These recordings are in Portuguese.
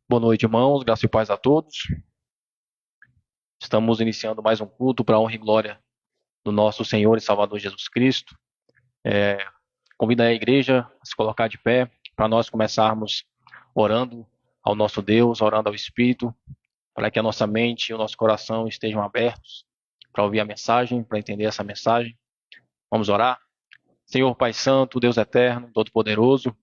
Boa noite, irmãos. Graça e paz a todos. Estamos iniciando mais um culto para a honra e glória do nosso Senhor e Salvador Jesus Cristo. Convido a igreja a se colocar de pé para nós começarmos orando ao nosso Deus, orando ao Espírito, para que a nossa mente e o nosso coração estejam abertos para ouvir a mensagem, para entender essa mensagem. Vamos orar? Senhor Pai Santo, Deus Eterno, Todo-Poderoso,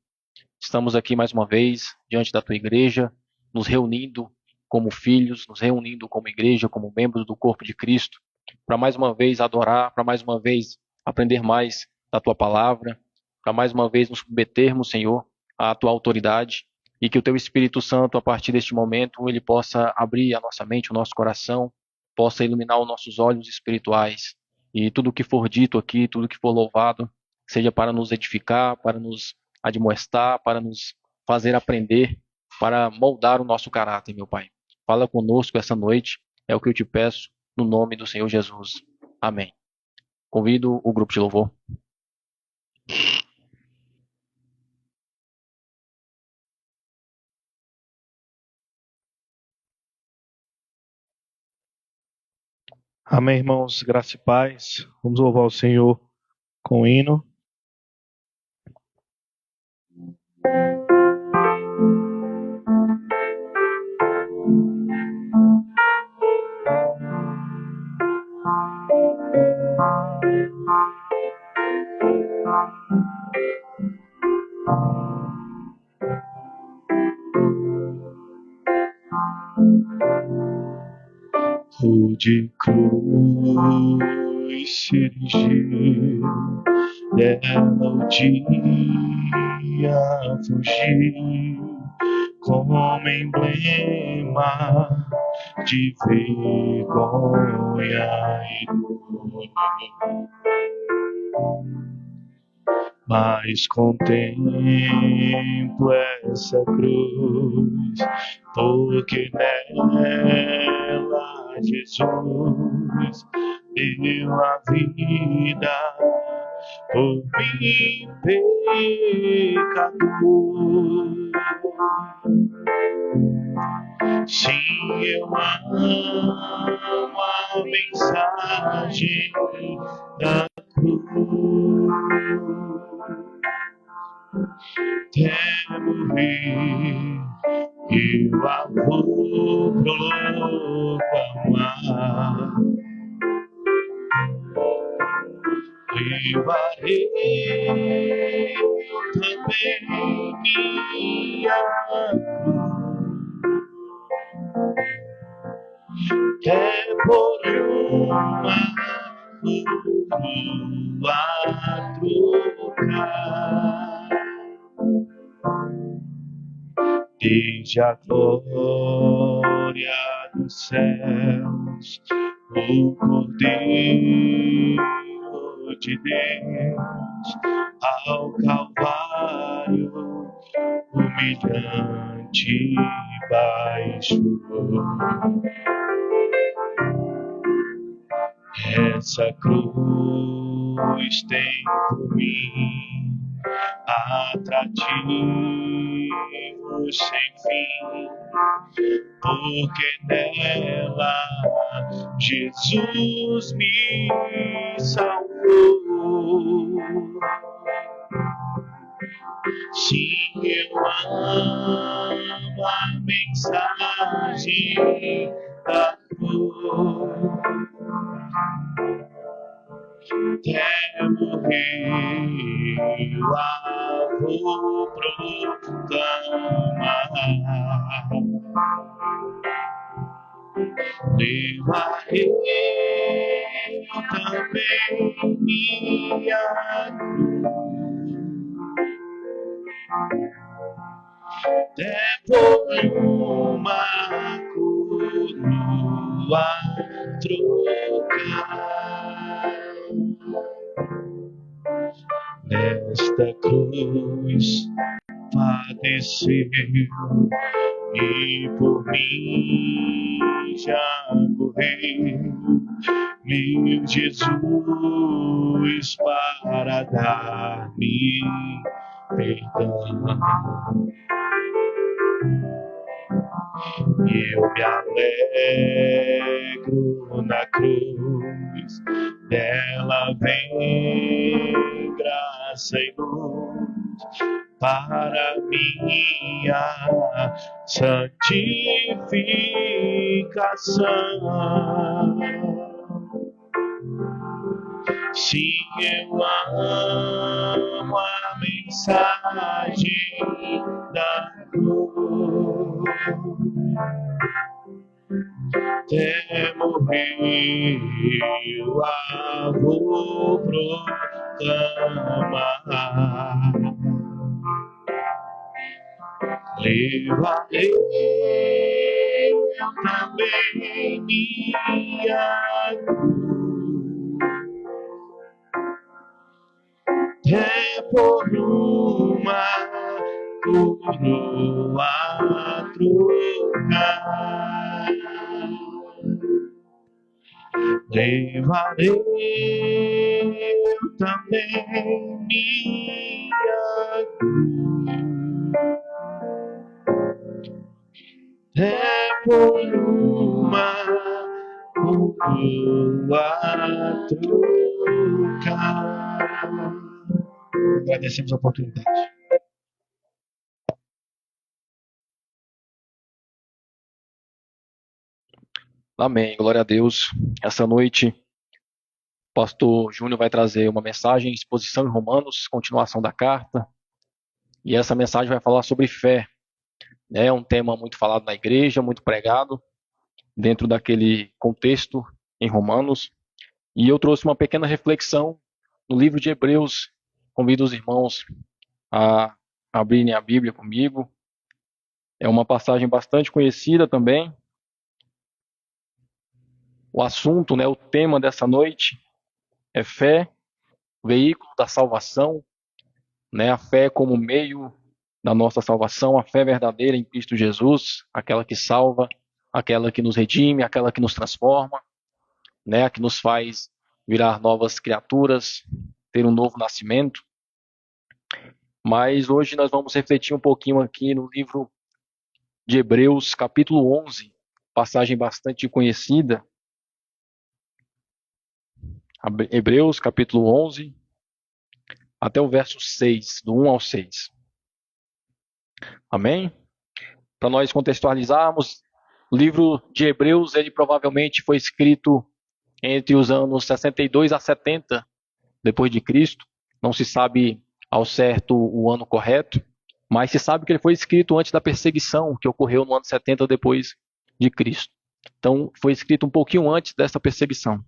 estamos aqui mais uma vez diante da Tua igreja, nos reunindo como filhos, nos reunindo como igreja, como membros do corpo de Cristo, para mais uma vez adorar, para mais uma vez aprender mais da Tua palavra, para mais uma vez nos submetermos, Senhor, à Tua autoridade, e que o Teu Espírito Santo, a partir deste momento, ele possa abrir a nossa mente, o nosso coração, possa iluminar os nossos olhos espirituais, e tudo o que for dito aqui, tudo o que for louvado, seja para nos edificar, para nos admoestar, para nos fazer aprender, para moldar o nosso caráter, meu Pai. Fala conosco essa noite, é o que eu te peço, no nome do Senhor Jesus. Amém. Convido o grupo de louvor. Amém, irmãos, graça e paz. Vamos louvar o Senhor com o hino. O de cruz se erigir, dela o dia fugir, como emblema de vergonha e dor. Mas contemplo essa cruz, porque nela Jesus deu a vida por mim, pecador. Sim, eu amo a mensagem da cruz. Até morrer, eu a vou proclamar. Levarei também minha cruz, até por uma trocar. Desde a glória dos céus, o Cordeiro de Deus, ao Calvário, humilhante baixou. Essa cruz tem por mim atrativo sem fim, porque nela Jesus me salvou. Sim, eu amo a mensagem da cruz. Até morrer, eu a vou proclamar. Levarei também minha cruz, até por uma coroa trocar. Nesta cruz padeceu e por mim já morreu, meu Jesus, para dar-me perdão. Eu me alegro na cruz, dela vem graça e luz para minha santificação. Se eu amo a mensagem da cruz, até morrer eu a vou proclamar. Levarei eu também minha cruz, é por uma coroa trocar. Levarei eu também minha cruz, é por uma coroa trocar. Agradecemos a oportunidade. Amém, glória a Deus. Essa noite, o pastor Júnior vai trazer uma mensagem, exposição em Romanos, continuação da carta. E essa mensagem vai falar sobre fé. É um tema muito falado na igreja, muito pregado, dentro daquele contexto em Romanos. E eu trouxe uma pequena reflexão no livro de Hebreus. Convido os irmãos a abrirem a Bíblia comigo. É uma passagem bastante conhecida também. O assunto, o tema dessa noite é fé, veículo da salvação, a fé como meio da nossa salvação, a fé verdadeira em Cristo Jesus, aquela que salva, aquela que nos redime, aquela que nos transforma, a que nos faz virar novas criaturas, ter um novo nascimento. Mas hoje nós vamos refletir um pouquinho aqui no livro de Hebreus, capítulo 11, passagem bastante conhecida. Hebreus, capítulo 11, até o verso 6, do 1 ao 6. Amém? Para nós contextualizarmos, o livro de Hebreus, ele provavelmente foi escrito entre os anos 62 a 70 depois de Cristo. Não se sabe ao certo o ano correto, mas se sabe que ele foi escrito antes da perseguição que ocorreu no ano 70 depois de Cristo. Então, foi escrito um pouquinho antes dessa perseguição.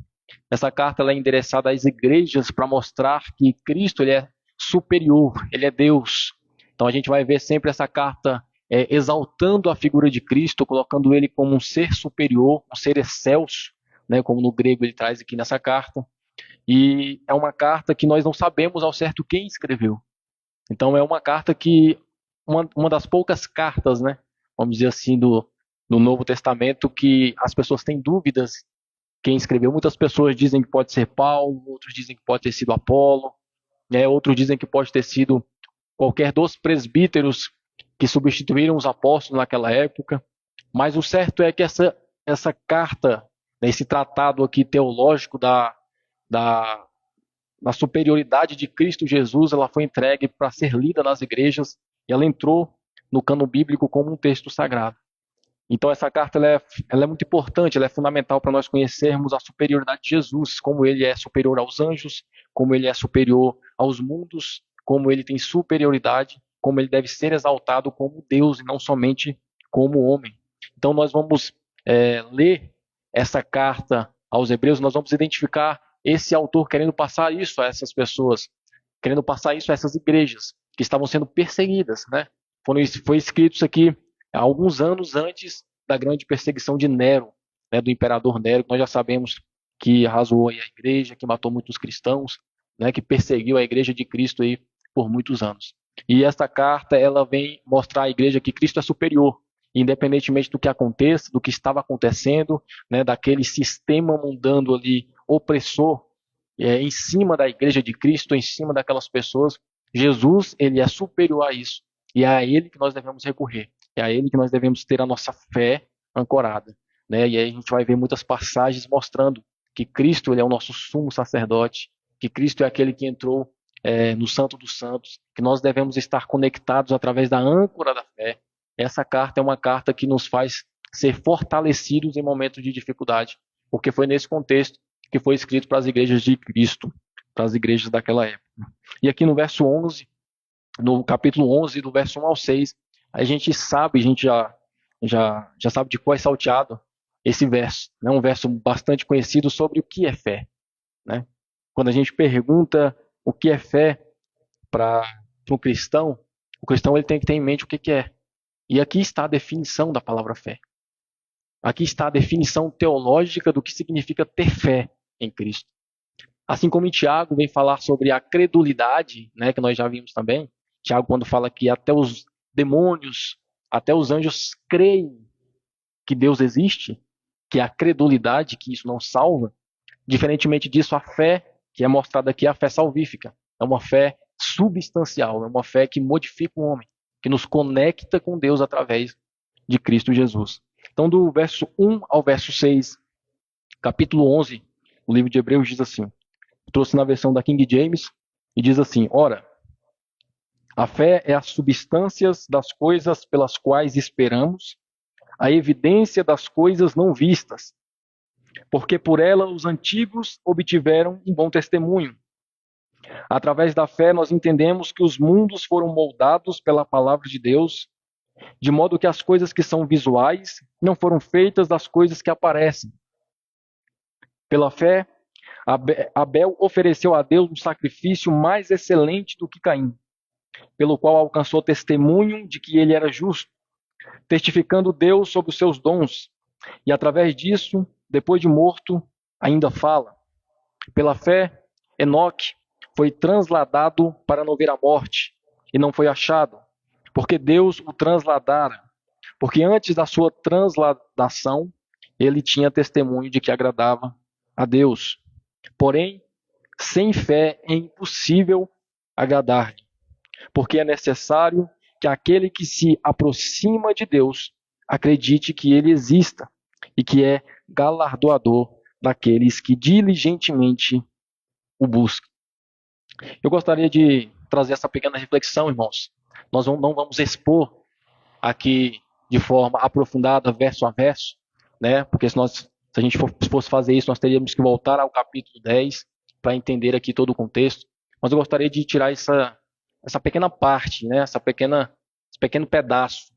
Essa carta ela é endereçada às igrejas para mostrar que Cristo ele é superior, ele é Deus. Então a gente vai ver sempre essa carta exaltando a figura de Cristo, colocando ele como um ser superior, um ser excelso, como no grego ele traz aqui nessa carta. E é uma carta que nós não sabemos ao certo quem escreveu. Então é uma carta que, uma das poucas cartas, vamos dizer assim, do Novo Testamento que as pessoas têm dúvidas quem escreveu. Muitas pessoas dizem que pode ser Paulo, outros dizem que pode ter sido Apolo, outros dizem que pode ter sido qualquer dos presbíteros que substituíram os apóstolos naquela época. Mas o certo é que essa carta, esse tratado aqui teológico da superioridade de Cristo Jesus, ela foi entregue para ser lida nas igrejas e ela entrou no cânon bíblico como um texto sagrado. Então essa carta ela é muito importante, ela é fundamental para nós conhecermos a superioridade de Jesus, como ele é superior aos anjos, como ele é superior aos mundos, como ele tem superioridade, como ele deve ser exaltado como Deus e não somente como homem. Então nós vamos ler essa carta aos Hebreus, nós vamos identificar esse autor querendo passar isso a essas pessoas, querendo passar isso a essas igrejas que estavam sendo perseguidas. Foi escrito isso aqui há alguns anos antes da grande perseguição de Nero, do imperador Nero, que nós já sabemos que arrasou a igreja, que matou muitos cristãos, que perseguiu a igreja de Cristo aí por muitos anos. E esta carta ela vem mostrar à igreja que Cristo é superior, independentemente do que aconteça, do que estava acontecendo, daquele sistema mundano ali opressor em cima da igreja de Cristo, em cima daquelas pessoas. Jesus ele é superior a isso. E é a ele que nós devemos recorrer. É a Ele que nós devemos ter a nossa fé ancorada, né? E aí a gente vai ver muitas passagens mostrando que Cristo ele é o nosso sumo sacerdote, que Cristo é aquele que entrou no Santo dos Santos, que nós devemos estar conectados através da âncora da fé. Essa carta é uma carta que nos faz ser fortalecidos em momentos de dificuldade, porque foi nesse contexto que foi escrito para as igrejas de Cristo, para as igrejas daquela época. E aqui no verso 11, no capítulo 11, do verso 1 ao 6, a gente já sabe de qual é salteado esse verso, né? Um verso bastante conhecido sobre o que é fé, né? Quando a gente pergunta o que é fé para um cristão, o cristão ele tem que ter em mente o que é. E aqui está a definição da palavra fé. Aqui está a definição teológica do que significa ter fé em Cristo. Assim como em Tiago vem falar sobre a credulidade, né, que nós já vimos também, Tiago quando fala que até os demônios, até os anjos creem que Deus existe, que é a credulidade, que isso não salva. Diferentemente disso, a fé, que é mostrada aqui, é a fé salvífica. É uma fé substancial, é uma fé que modifica o homem, que nos conecta com Deus através de Cristo Jesus. Então, do verso 1 ao verso 6, capítulo 11, o livro de Hebreus diz assim, eu trouxe na versão da King James, e diz assim, ora, a fé é a substância das coisas pelas quais esperamos, a evidência das coisas não vistas, porque por ela os antigos obtiveram um bom testemunho. Através da fé nós entendemos que os mundos foram moldados pela palavra de Deus, de modo que as coisas que são visuais não foram feitas das coisas que aparecem. Pela fé, Abel ofereceu a Deus um sacrifício mais excelente do que Caim, pelo qual alcançou testemunho de que ele era justo, testificando Deus sobre os seus dons, e através disso, depois de morto, ainda fala. Pela fé, Enoque foi transladado para não ver a morte, e não foi achado, porque Deus o transladara, porque antes da sua transladação, ele tinha testemunho de que agradava a Deus. Porém, sem fé é impossível agradar-lhe, porque é necessário que aquele que se aproxima de Deus acredite que ele exista e que é galardoador daqueles que diligentemente o buscam. Eu gostaria de trazer essa pequena reflexão, irmãos. Nós não vamos expor aqui de forma aprofundada, verso a verso, né? Porque se a gente fosse fazer isso, nós teríamos que voltar ao capítulo 10 para entender aqui todo o contexto. Mas eu gostaria de tirar essa pequena parte, né? Esse pequeno pedaço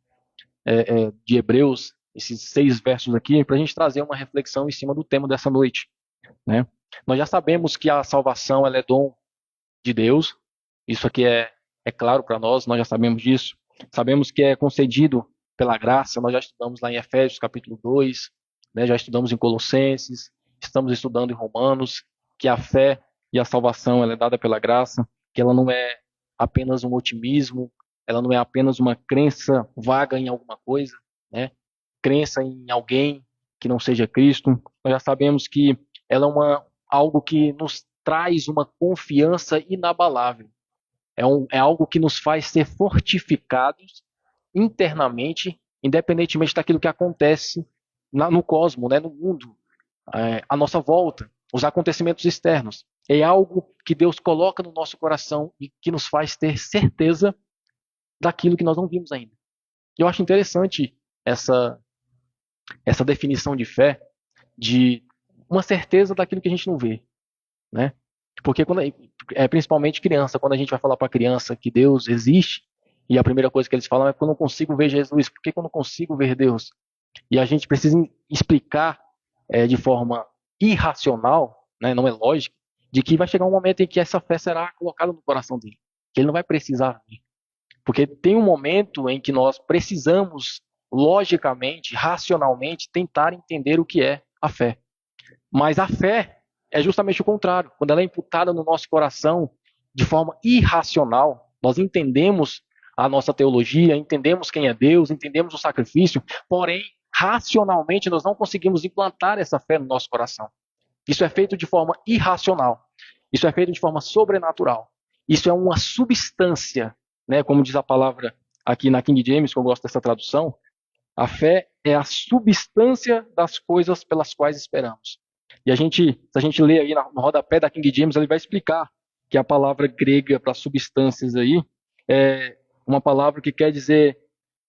de Hebreus, esses 6 versos aqui, para a gente trazer uma reflexão em cima do tema dessa noite, né? Nós já sabemos que a salvação ela é dom de Deus, isso aqui é claro para nós já sabemos disso. Sabemos que é concedido pela graça, nós já estudamos lá em Efésios capítulo 2, né, já estudamos em Colossenses, estamos estudando em Romanos, que a fé e a salvação ela é dada pela graça, que ela não é apenas um otimismo, ela não é apenas uma crença vaga em alguma coisa, né, crença em alguém que não seja Cristo. Nós já sabemos que ela é algo que nos traz uma confiança inabalável. É algo que nos faz ser fortificados internamente, independentemente daquilo que acontece no cosmos, né, no mundo, à nossa volta, os acontecimentos externos. É algo que Deus coloca no nosso coração e que nos faz ter certeza daquilo que nós não vimos ainda. Eu acho interessante essa definição de fé, de uma certeza daquilo que a gente não vê, né? Porque principalmente criança, quando a gente vai falar para a criança que Deus existe, e a primeira coisa que eles falam é que eu não consigo ver Jesus, por que eu não consigo ver Deus? E a gente precisa explicar de forma irracional, né, não é lógica, de que vai chegar um momento em que essa fé será colocada no coração dele, que ele não vai precisar ver. Porque tem um momento em que nós precisamos, logicamente, racionalmente, tentar entender o que é a fé. Mas a fé é justamente o contrário. Quando ela é imputada no nosso coração de forma irracional, nós entendemos a nossa teologia, entendemos quem é Deus, entendemos o sacrifício, porém, racionalmente, nós não conseguimos implantar essa fé no nosso coração. Isso é feito de forma irracional. Isso é feito de forma sobrenatural. Isso é uma substância, né, como diz a palavra aqui na King James, que eu gosto dessa tradução, a fé é a substância das coisas pelas quais esperamos. E se a gente ler aí no rodapé da King James, ele vai explicar que a palavra grega para substâncias aí é uma palavra que quer dizer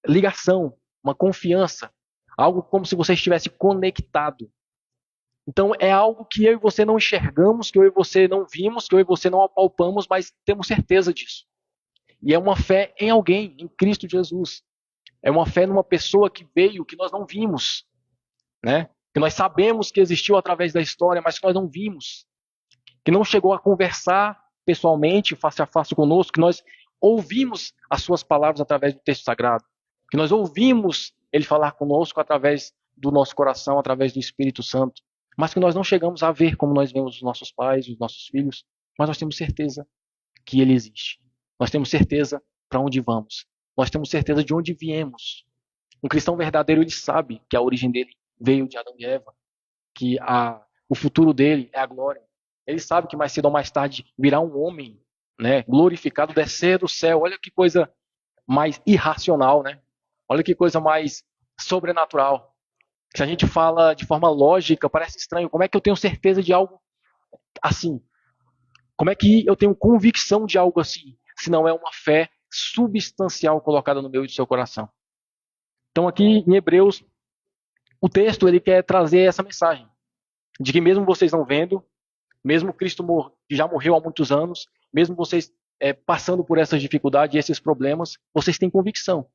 ligação, uma confiança, algo como se você estivesse conectado. Então é algo que eu e você não enxergamos, que eu e você não vimos, que eu e você não apalpamos, mas temos certeza disso. E é uma fé em alguém, em Cristo Jesus. É uma fé numa pessoa que veio, que nós não vimos, né? Que nós sabemos que existiu através da história, mas que nós não vimos. Que não chegou a conversar pessoalmente, face a face conosco, que nós ouvimos as suas palavras através do texto sagrado. Que nós ouvimos ele falar conosco através do nosso coração, através do Espírito Santo. Mas que nós não chegamos a ver como nós vemos os nossos pais, os nossos filhos, mas nós temos certeza que ele existe. Nós temos certeza para onde vamos. Nós temos certeza de onde viemos. Um cristão verdadeiro, ele sabe que a origem dele veio de Adão e Eva, que o futuro dele é a glória. Ele sabe que mais cedo ou mais tarde virá um homem, né, glorificado, descer do céu. Olha que coisa mais irracional, né? Olha que coisa mais sobrenatural. Se a gente fala de forma lógica, parece estranho. Como é que eu tenho certeza de algo assim? Como é que eu tenho convicção de algo assim, se não é uma fé substancial colocada no meio do seu coração? Então aqui em Hebreus, o texto ele quer trazer essa mensagem, de que mesmo vocês não vendo, mesmo Cristo que já morreu há muitos anos, mesmo vocês passando por essas dificuldades e esses problemas, vocês têm convicção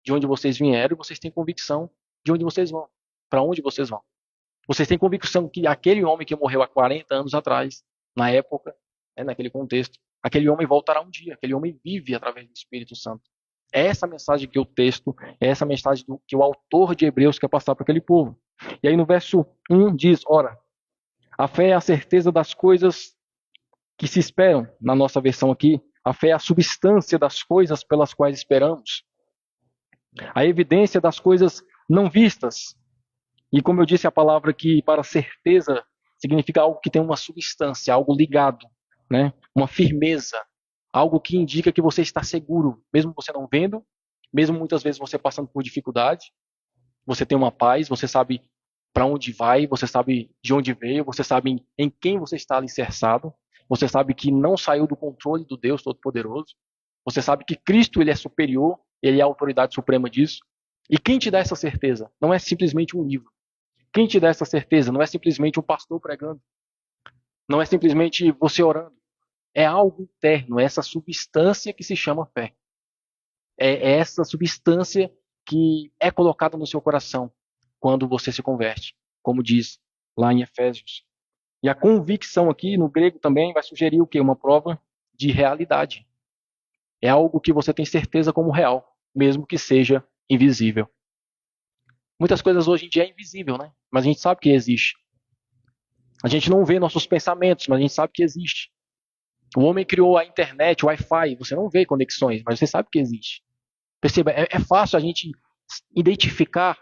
de onde vocês vieram e vocês têm convicção de onde vocês vão, para onde vocês vão. Vocês têm convicção que aquele homem que morreu há 40 anos atrás, na época, naquele contexto, aquele homem voltará um dia, aquele homem vive através do Espírito Santo. É essa mensagem que o texto, é essa mensagem que o autor de Hebreus quer passar para aquele povo. E aí no verso 1 diz, ora, a fé é a certeza das coisas que se esperam, na nossa versão aqui, a fé é a substância das coisas pelas quais esperamos. A evidência das coisas não vistas. E como eu disse, a palavra aqui para certeza significa algo que tem uma substância, algo ligado, né? Uma firmeza, algo que indica que você está seguro, mesmo você não vendo, mesmo muitas vezes você passando por dificuldade, você tem uma paz, você sabe para onde vai, você sabe de onde veio, você sabe em quem você está alicerçado, você sabe que não saiu do controle do Deus Todo-Poderoso, você sabe que Cristo ele é superior, ele é a autoridade suprema disso. E quem te dá essa certeza? Não é simplesmente um livro. Quem te dá essa certeza? Não é simplesmente um pastor pregando. Não é simplesmente você orando. É algo interno, é essa substância que se chama fé. É essa substância que é colocada no seu coração quando você se converte, como diz lá em Efésios. E a convicção aqui, no grego também, vai sugerir o quê? Uma prova de realidade. É algo que você tem certeza como real, mesmo que seja invisível. Muitas coisas hoje em dia é invisível, né? Mas a gente sabe que existe. A gente não vê nossos pensamentos, mas a gente sabe que existe. O homem criou a internet, o Wi-Fi, você não vê conexões, mas você sabe que existe. Perceba, é fácil a gente identificar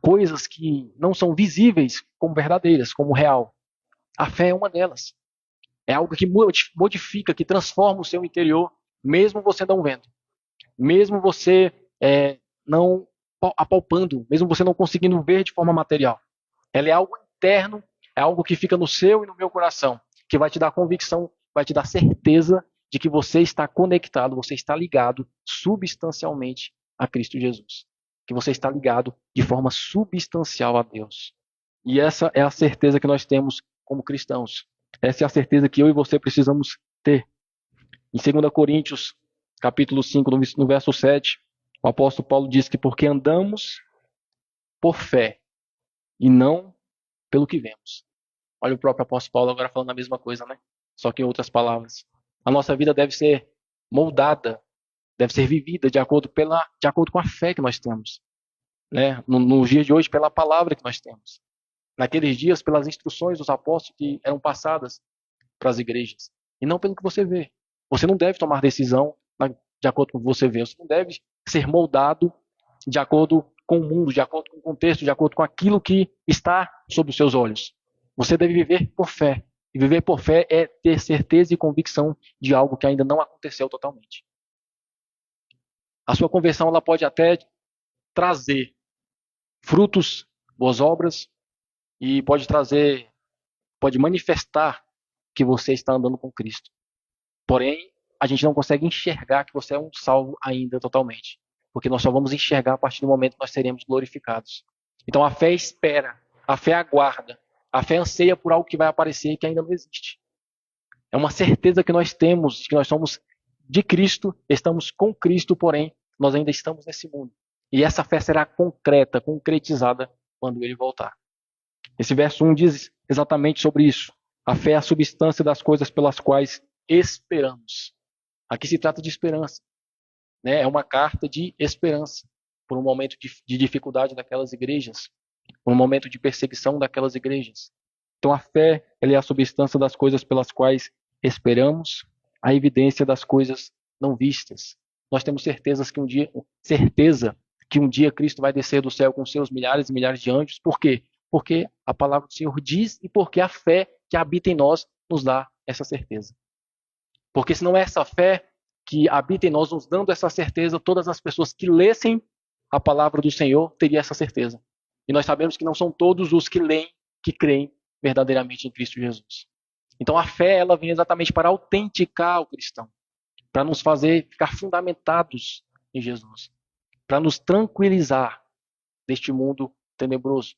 coisas que não são visíveis como verdadeiras, como real. A fé é uma delas. É algo que modifica, que transforma o seu interior, mesmo você não vendo. Mesmo você não apalpando, mesmo você não conseguindo ver de forma material. Ela é algo interno, é algo que fica no seu e no meu coração, que vai te dar convicção, vai te dar certeza de que você está conectado, você está ligado substancialmente a Cristo Jesus. Que você está ligado de forma substancial a Deus. E essa é a certeza que nós temos como cristãos. Essa é a certeza que eu e você precisamos ter. Em 2 Coríntios, capítulo 5, no verso 7, o apóstolo Paulo diz que porque andamos por fé e não pelo que vemos. Olha o próprio apóstolo Paulo agora falando a mesma coisa, né? Só que em outras palavras. A nossa vida deve ser moldada, deve ser vivida de acordo com a fé que nós temos. Né? Nos dias de hoje, pela palavra que nós temos. Naqueles dias, pelas instruções dos apóstolos que eram passadas para as igrejas. E não pelo que você vê. Você não deve tomar decisão de acordo com o que você vê. Você não deve ser moldado de acordo com o mundo, de acordo com o contexto, de acordo com aquilo que está sob os seus olhos. Você deve viver por fé. E viver por fé é ter certeza e convicção de algo que ainda não aconteceu totalmente. A sua conversão ela pode até trazer frutos, boas obras, e pode manifestar que você está andando com Cristo. Porém, a gente não consegue enxergar que você é um salvo ainda totalmente. Porque nós só vamos enxergar a partir do momento que nós seremos glorificados. Então a fé espera, a fé aguarda, a fé anseia por algo que vai aparecer e que ainda não existe. É uma certeza que nós temos, de que nós somos de Cristo, estamos com Cristo, porém, nós ainda estamos nesse mundo. E essa fé será concreta, concretizada, quando ele voltar. Esse verso 1 diz exatamente sobre isso. A fé é a substância das coisas pelas quais esperamos. Aqui se trata de esperança. Né? É uma carta de esperança por um momento de dificuldade daquelas igrejas, por um momento de perseguição daquelas igrejas. Então a fé ela é a substância das coisas pelas quais esperamos, a evidência das coisas não vistas. Nós temos certeza que um dia Cristo vai descer do céu com seus milhares e milhares de anjos. Por quê? Porque a palavra do Senhor diz e porque a fé que habita em nós nos dá essa certeza. Porque se não é essa fé que habita em nós, nos dando essa certeza, todas as pessoas que lessem a palavra do Senhor teriam essa certeza. E nós sabemos que não são todos os que leem que creem verdadeiramente em Cristo Jesus. Então a fé ela vem exatamente para autenticar o cristão, para nos fazer ficar fundamentados em Jesus, para nos tranquilizar deste mundo tenebroso.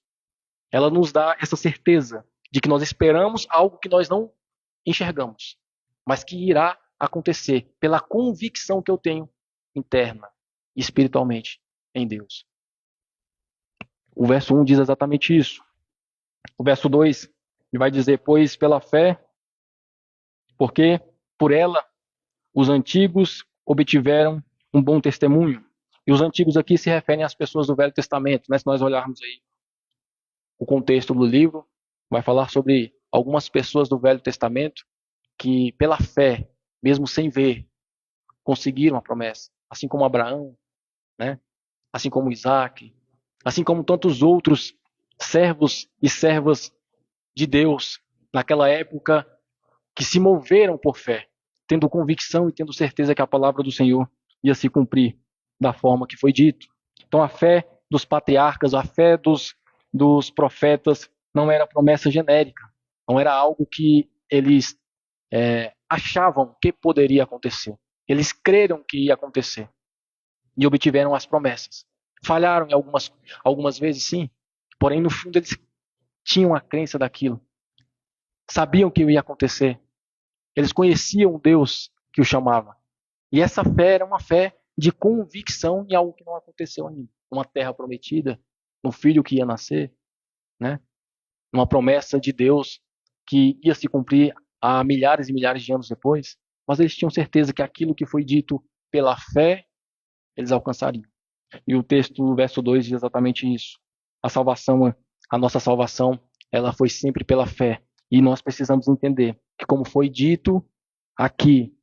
Ela nos dá essa certeza de que nós esperamos algo que nós não enxergamos, mas que irá acontecer pela convicção que eu tenho interna e espiritualmente em Deus. O verso 1 diz exatamente isso. O verso 2 ele vai dizer, pois pela fé, porque por ela os antigos obtiveram um bom testemunho. E os antigos aqui se referem às pessoas do Velho Testamento. Né? Se nós olharmos aí o contexto do livro, vai falar sobre algumas pessoas do Velho Testamento que pela fé, mesmo sem ver, conseguiram a promessa. Assim como Abraão, né? Assim como Isaac, assim como tantos outros servos e servas de Deus naquela época que se moveram por fé, tendo convicção e tendo certeza que a palavra do Senhor ia se cumprir da forma que foi dito. Então a fé dos patriarcas, a fé dos profetas não era promessa genérica, não era algo que eles achavam que poderia acontecer. Eles creram que ia acontecer e obtiveram as promessas. Falharam em algumas vezes, sim, porém no fundo eles tinham a crença daquilo. Sabiam que ia acontecer. Eles conheciam o Deus que o chamava. E essa fé era uma fé de convicção em algo que não aconteceu ainda. Uma terra prometida, um filho que ia nascer, né? Uma promessa de Deus que ia se cumprir há milhares e milhares de anos depois. Mas eles tinham certeza que aquilo que foi dito pela fé, eles alcançariam. E o texto, o verso 2, diz exatamente isso. A nossa salvação, ela foi sempre pela fé. E nós precisamos entender que, como foi dito aqui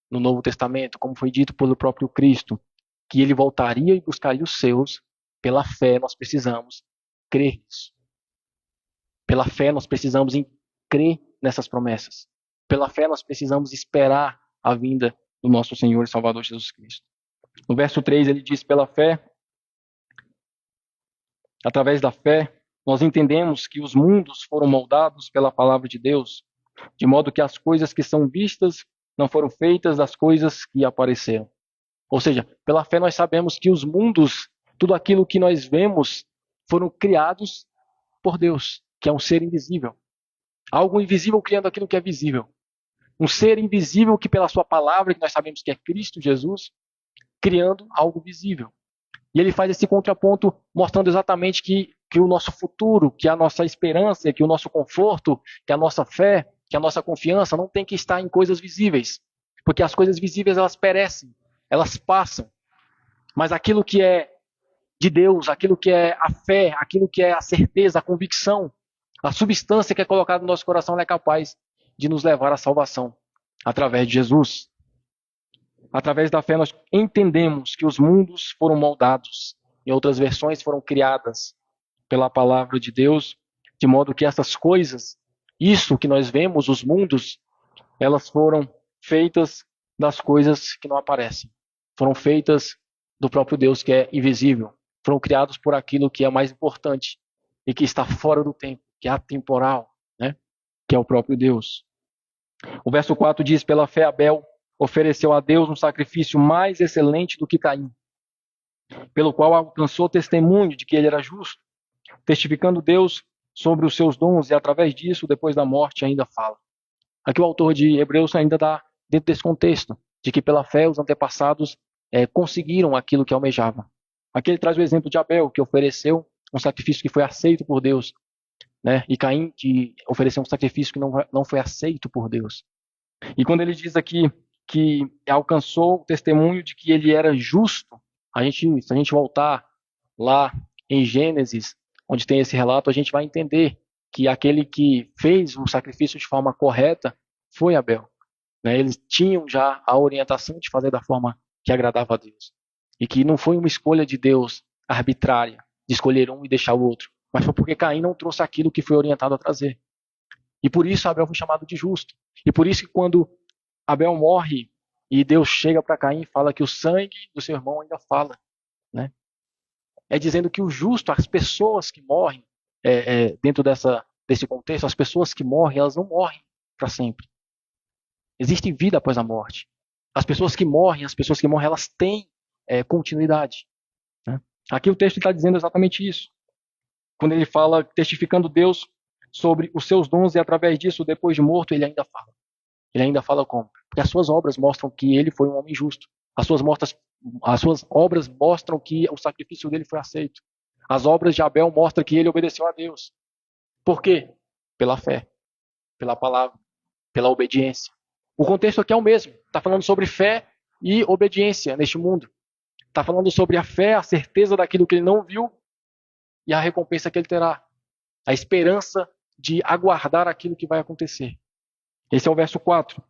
no Novo Testamento, como foi dito pelo próprio Cristo, que ele voltaria e buscaria os seus, pela fé nós precisamos crer nisso. Pela fé nós precisamos crer nessas promessas. Pela fé nós precisamos esperar a vinda do nosso Senhor e Salvador Jesus Cristo. No verso 3 ele diz, pela fé, através da fé, nós entendemos que os mundos foram moldados pela palavra de Deus, de modo que as coisas que são vistas não foram feitas das coisas que apareceram. Ou seja, pela fé nós sabemos que os mundos, tudo aquilo que nós vemos, foram criados por Deus, que é um ser invisível. Algo invisível criando aquilo que é visível. Um ser invisível que pela sua palavra, que nós sabemos que é Cristo Jesus, criando algo visível. E ele faz esse contraponto mostrando exatamente que o nosso futuro, que a nossa esperança, que o nosso conforto, que a nossa fé, que a nossa confiança não tem que estar em coisas visíveis. Porque as coisas visíveis elas perecem, elas passam. Mas aquilo que é de Deus, aquilo que é a fé, aquilo que é a certeza, a convicção, a substância que é colocada no nosso coração, ela é capaz de nos levar à salvação através de Jesus. Através da fé nós entendemos que os mundos foram moldados, em outras versões foram criadas pela palavra de Deus, de modo que essas coisas, isso que nós vemos, os mundos, elas foram feitas das coisas que não aparecem. Foram feitas do próprio Deus que é invisível. Foram criados por aquilo que é mais importante e que está fora do tempo, que é atemporal, né? Que é o próprio Deus. O verso 4 diz: pela fé Abel ofereceu a Deus um sacrifício mais excelente do que Caim, pelo qual alcançou testemunho de que ele era justo, testificando Deus sobre os seus dons, e através disso, depois da morte, ainda fala. Aqui o autor de Hebreus ainda dá dentro desse contexto, de que pela fé os antepassados conseguiram aquilo que almejavam. Aqui ele traz o exemplo de Abel, que ofereceu um sacrifício que foi aceito por Deus, né? E Caim, que ofereceu um sacrifício que não foi aceito por Deus. E quando ele diz aqui que alcançou o testemunho de que ele era justo, se a gente voltar lá em Gênesis, onde tem esse relato, a gente vai entender que aquele que fez o sacrifício de forma correta foi Abel, né? Eles tinham já a orientação de fazer da forma que agradava a Deus. E que não foi uma escolha de Deus arbitrária, de escolher um e deixar o outro, mas foi porque Caim não trouxe aquilo que foi orientado a trazer. E por isso Abel foi chamado de justo. E por isso que quando Abel morre e Deus chega para Caim e fala que o sangue do seu irmão ainda fala, né? É dizendo que o justo, as pessoas que morrem, dentro desse contexto, as pessoas que morrem, elas não morrem para sempre. Existe vida após a morte. As pessoas que morrem, elas têm continuidade, né? Aqui o texto está dizendo exatamente isso. Quando ele fala, testificando Deus sobre os seus dons, e através disso, depois de morto, ele ainda fala. Ele ainda fala como? Porque as suas obras mostram que ele foi um homem justo. As suas obras mostram que o sacrifício dele foi aceito. As obras de Abel mostram que ele obedeceu a Deus. Por quê? Pela fé, pela palavra, pela obediência. O contexto aqui é o mesmo. Está falando sobre fé e obediência neste mundo. Está falando sobre a fé, a certeza daquilo que ele não viu e a recompensa que ele terá. A esperança de aguardar aquilo que vai acontecer. Esse é o verso 4.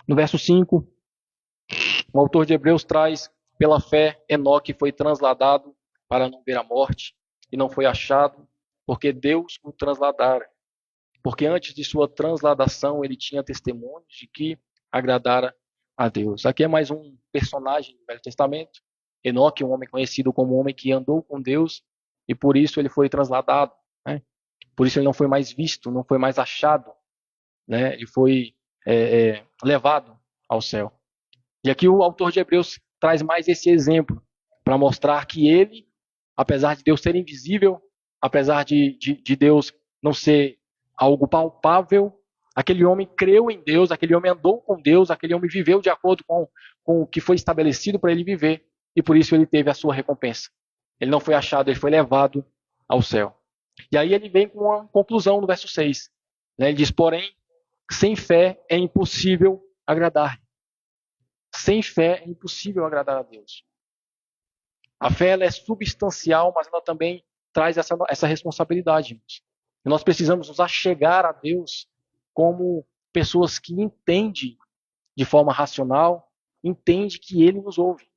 No verso 5, o autor de Hebreus traz: pela fé, Enoque foi transladado para não ver a morte, e não foi achado, porque Deus o transladara. Porque antes de sua transladação, ele tinha testemunhos de que agradara a Deus. Aqui é mais um personagem do Velho Testamento. Enoque, um homem conhecido como um homem que andou com Deus, e por isso ele foi transladado, né? Por isso ele não foi mais visto, não foi mais achado, né? Ele foi levado ao céu. E aqui o autor de Hebreus traz mais esse exemplo para mostrar que ele, apesar de Deus ser invisível, apesar de Deus não ser algo palpável, aquele homem creu em Deus, aquele homem andou com Deus, aquele homem viveu de acordo com o que foi estabelecido para ele viver, e por isso ele teve a sua recompensa. Ele não foi achado, ele foi levado ao céu. E aí ele vem com uma conclusão no verso 6. Né? Ele diz: porém, sem fé é impossível agradar. Sem fé é impossível agradar a Deus. A fé ela é substancial, mas ela também traz essa responsabilidade. E nós precisamos nos achegar a Deus como pessoas que entendem de forma racional, entendem que Ele nos ouve.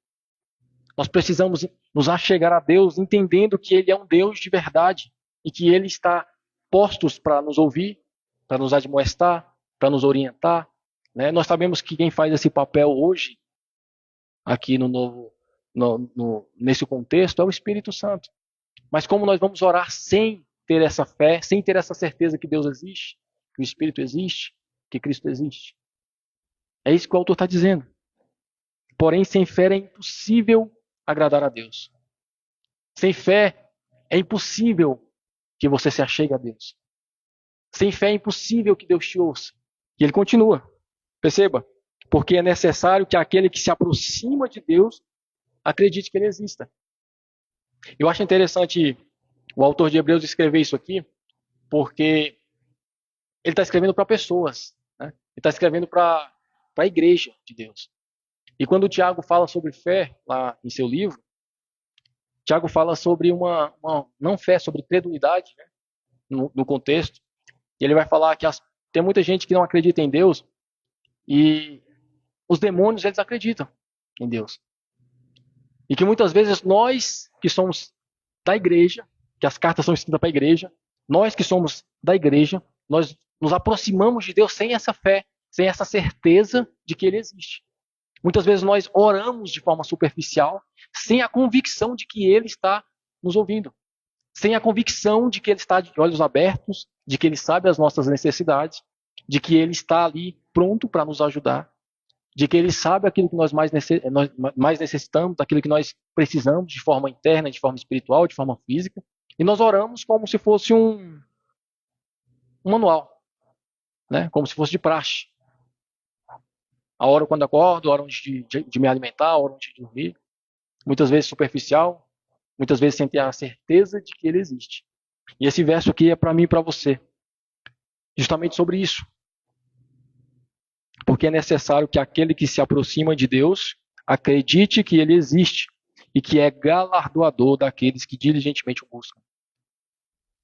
Nós precisamos nos achegar a Deus entendendo que Ele é um Deus de verdade e que Ele está postos para nos ouvir, para nos admoestar, para nos orientar, né? Nós sabemos que quem faz esse papel hoje, aqui nesse contexto, é o Espírito Santo. Mas como nós vamos orar sem ter essa fé, sem ter essa certeza que Deus existe, que o Espírito existe, que Cristo existe? É isso que o autor está dizendo. Porém, sem fé é impossível agradar a Deus. Sem fé é impossível que você se achegue a Deus. Sem fé é impossível que Deus te ouça. E ele continua. Perceba. Porque é necessário que aquele que se aproxima de Deus acredite que ele exista. Eu acho interessante o autor de Hebreus escrever isso aqui, porque ele está escrevendo para pessoas, né? Ele está escrevendo para a igreja de Deus. E quando o Tiago fala sobre fé, lá em seu livro, Tiago fala sobre uma não fé, sobre credulidade, né? no contexto. E ele vai falar que tem muita gente que não acredita em Deus, e os demônios, eles acreditam em Deus. E que muitas vezes nós que somos da igreja, que as cartas são escritas para a igreja, nós que somos da igreja, nós nos aproximamos de Deus sem essa fé, sem essa certeza de que Ele existe. Muitas vezes nós oramos de forma superficial, sem a convicção de que Ele está nos ouvindo, sem a convicção de que Ele está de olhos abertos, de que Ele sabe as nossas necessidades, de que Ele está ali pronto para nos ajudar, de que Ele sabe aquilo que nós mais necessitamos, daquilo que nós precisamos de forma interna, de forma espiritual, de forma física, e nós oramos como se fosse um manual, né? Como se fosse de praxe. A hora quando acordo, a hora antes de me alimentar, a hora antes de dormir. Muitas vezes superficial, muitas vezes sem ter a certeza de que Ele existe. E esse verso aqui é para mim e para você. Justamente sobre isso. Porque é necessário que aquele que se aproxima de Deus acredite que Ele existe e que é galardoador daqueles que diligentemente o buscam.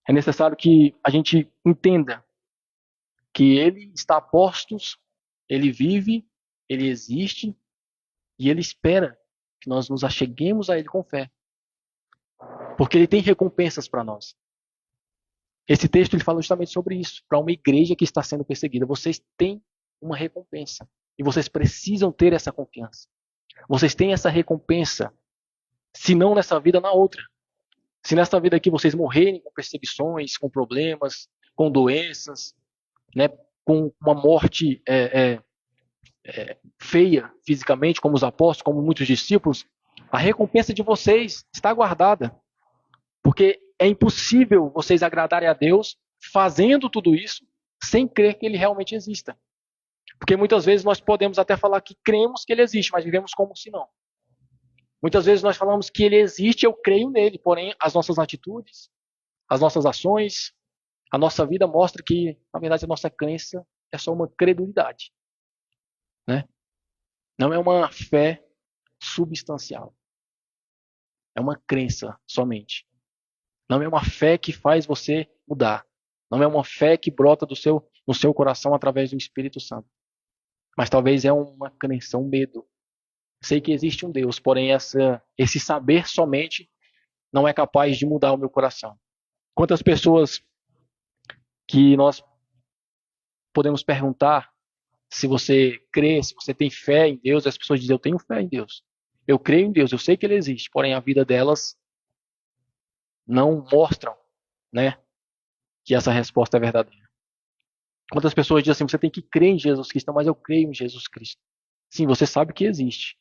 É necessário que a gente entenda que Ele está a postos, Ele vive, Ele existe e Ele espera que nós nos acheguemos a Ele com fé. Porque Ele tem recompensas para nós. Esse texto ele fala justamente sobre isso. Para uma igreja que está sendo perseguida, vocês têm uma recompensa. E vocês precisam ter essa confiança. Vocês têm essa recompensa, se não nessa vida, na outra. Se nesta vida aqui vocês morrerem com perseguições, com problemas, com doenças, né, com uma morte feia fisicamente, como os apóstolos, como muitos discípulos, a recompensa de vocês está guardada. Porque é impossível vocês agradarem a Deus fazendo tudo isso sem crer que Ele realmente exista. Porque muitas vezes nós podemos até falar que cremos que Ele existe, mas vivemos como se não. Muitas vezes nós falamos que Ele existe, eu creio nele, porém as nossas atitudes, as nossas ações, a nossa vida mostra que, na verdade, a nossa crença é só uma credulidade. Né? Não é uma fé substancial. É uma crença somente. Não é uma fé que faz você mudar. Não é uma fé que brota no seu coração através do Espírito Santo. Mas talvez é uma crença, um medo. Sei que existe um Deus, porém esse saber somente não é capaz de mudar o meu coração. Quantas pessoas que nós podemos perguntar se você crê, se você tem fé em Deus, as pessoas dizem, eu tenho fé em Deus. Eu creio em Deus, eu sei que Ele existe, porém a vida delas não mostram, né, que essa resposta é verdadeira. Quantas pessoas dizem assim, você tem que crer em Jesus Cristo, mas eu creio em Jesus Cristo. Sim, você sabe que existe.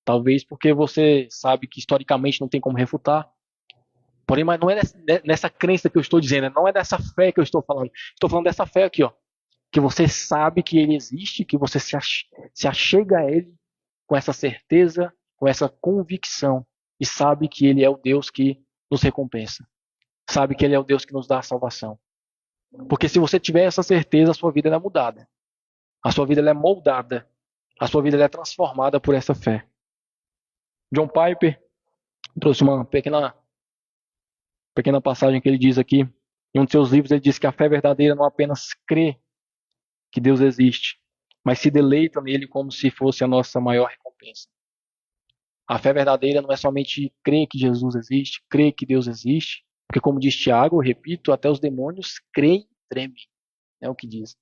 Talvez porque você sabe que historicamente não tem como refutar. Porém, mas não é nessa crença que eu estou dizendo, não é dessa fé que eu estou falando. Estou falando dessa fé aqui, ó, que você sabe que Ele existe, que você se achega a Ele com essa certeza, com essa convicção e sabe que Ele é o Deus que nos recompensa. Sabe que Ele é o Deus que nos dá a salvação. Porque se você tiver essa certeza, a sua vida é mudada. A sua vida é moldada. A sua vida é transformada por essa fé. John Piper trouxe uma pequena passagem que ele diz aqui. Em um de seus livros ele diz que a fé verdadeira não apenas crê que Deus existe, mas se deleita nele como se fosse a nossa maior recompensa. A fé verdadeira não é somente crer que Jesus existe, crer que Deus existe, porque como diz Tiago, eu repito, até os demônios creem e tremem, é o que diz,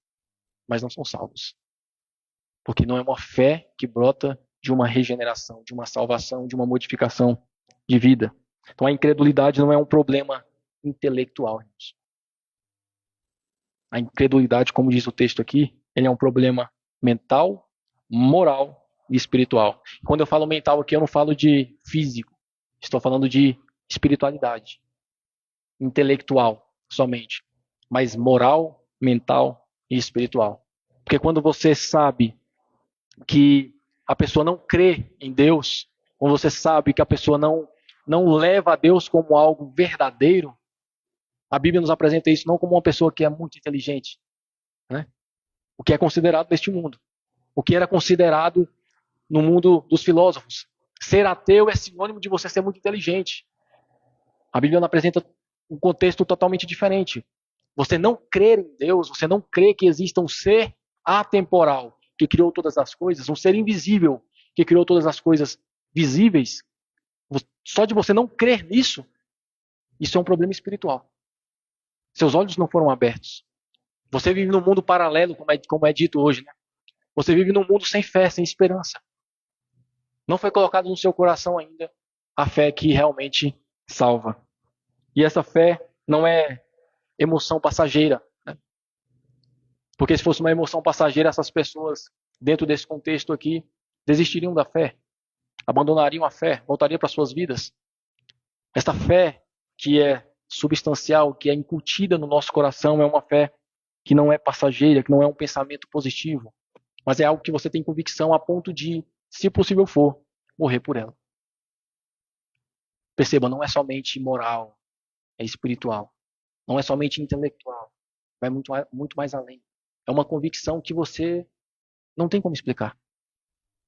mas não são salvos. Porque não é uma fé que brota de uma regeneração, de uma salvação, de uma modificação de vida. Então a incredulidade não é um problema intelectual, irmãos. A incredulidade, como diz o texto aqui, ele é um problema mental, moral e espiritual. Quando eu falo mental aqui, eu não falo de físico. Estou falando de espiritualidade. Intelectual somente. Mas moral, mental e espiritual. Porque quando você sabe que a pessoa não crê em Deus, quando você sabe que a pessoa não leva a Deus como algo verdadeiro, a Bíblia nos apresenta isso não como uma pessoa que é muito inteligente, né? O que é considerado neste mundo. O que era considerado no mundo dos filósofos. Ser ateu é sinônimo de você ser muito inteligente. A Bíblia nos apresenta um contexto totalmente diferente. Você não crer em Deus, você não crê que exista um ser atemporal que criou todas as coisas, um ser invisível que criou todas as coisas visíveis. Só de você não crer nisso, isso é um problema espiritual. Seus olhos não foram abertos. Você vive num mundo paralelo, como é dito hoje, né? Você vive num mundo sem fé, sem esperança. Não foi colocado no seu coração ainda a fé que realmente salva. E essa fé não é emoção passageira, né? Porque se fosse uma emoção passageira, essas pessoas, dentro desse contexto aqui, desistiriam da fé, abandonariam a fé, voltariam para suas vidas. Esta fé que é substancial, que é incutida no nosso coração, é uma fé que não é passageira, que não é um pensamento positivo, mas é algo que você tem convicção a ponto de, se possível for, morrer por ela. Perceba, não é somente moral, é espiritual. Não é somente intelectual. Vai muito mais além. É uma convicção que você não tem como explicar.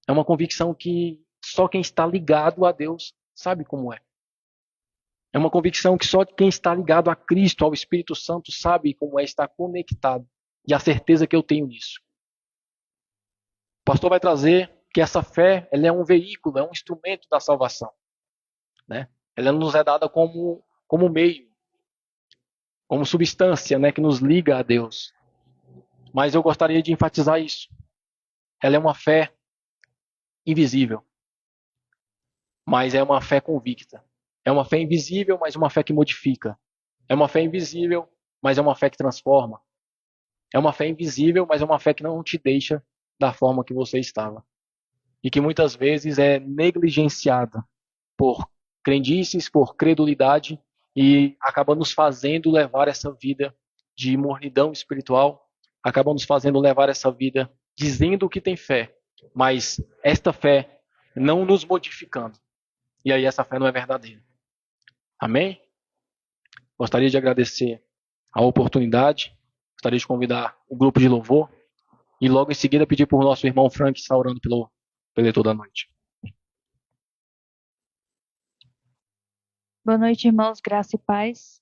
É uma convicção que só quem está ligado a Deus sabe como é. É uma convicção que só quem está ligado a Cristo, ao Espírito Santo, sabe como é estar conectado. E a certeza que eu tenho nisso. O pastor vai trazer que essa fé, ela é um veículo, é um instrumento da salvação, né? Ela nos é dada como meio, como substância, né, que nos liga a Deus. Mas eu gostaria de enfatizar isso. Ela é uma fé invisível, mas é uma fé convicta. É uma fé invisível, mas uma fé que modifica. É uma fé invisível, mas é uma fé que transforma. É uma fé invisível, mas é uma fé que não te deixa da forma que você estava. E que muitas vezes é negligenciada por crendices, por credulidade, e acaba nos fazendo levar essa vida de mornidão espiritual, acaba nos fazendo levar essa vida dizendo que tem fé, mas esta fé não nos modificando. E aí essa fé não é verdadeira. Amém? Gostaria de agradecer a oportunidade, gostaria de convidar o grupo de louvor e logo em seguida pedir para o nosso irmão Frank estar orando pelo eleitor da noite. Boa noite, irmãos, graça e paz.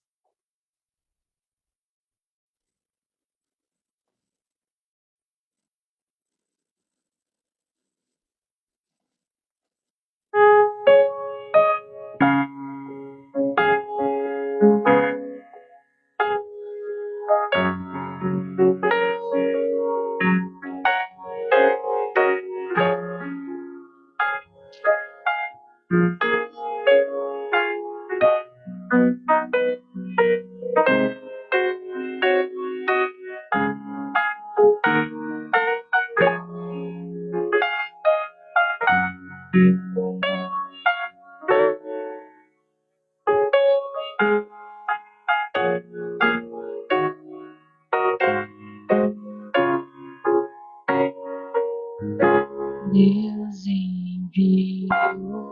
Deus enviou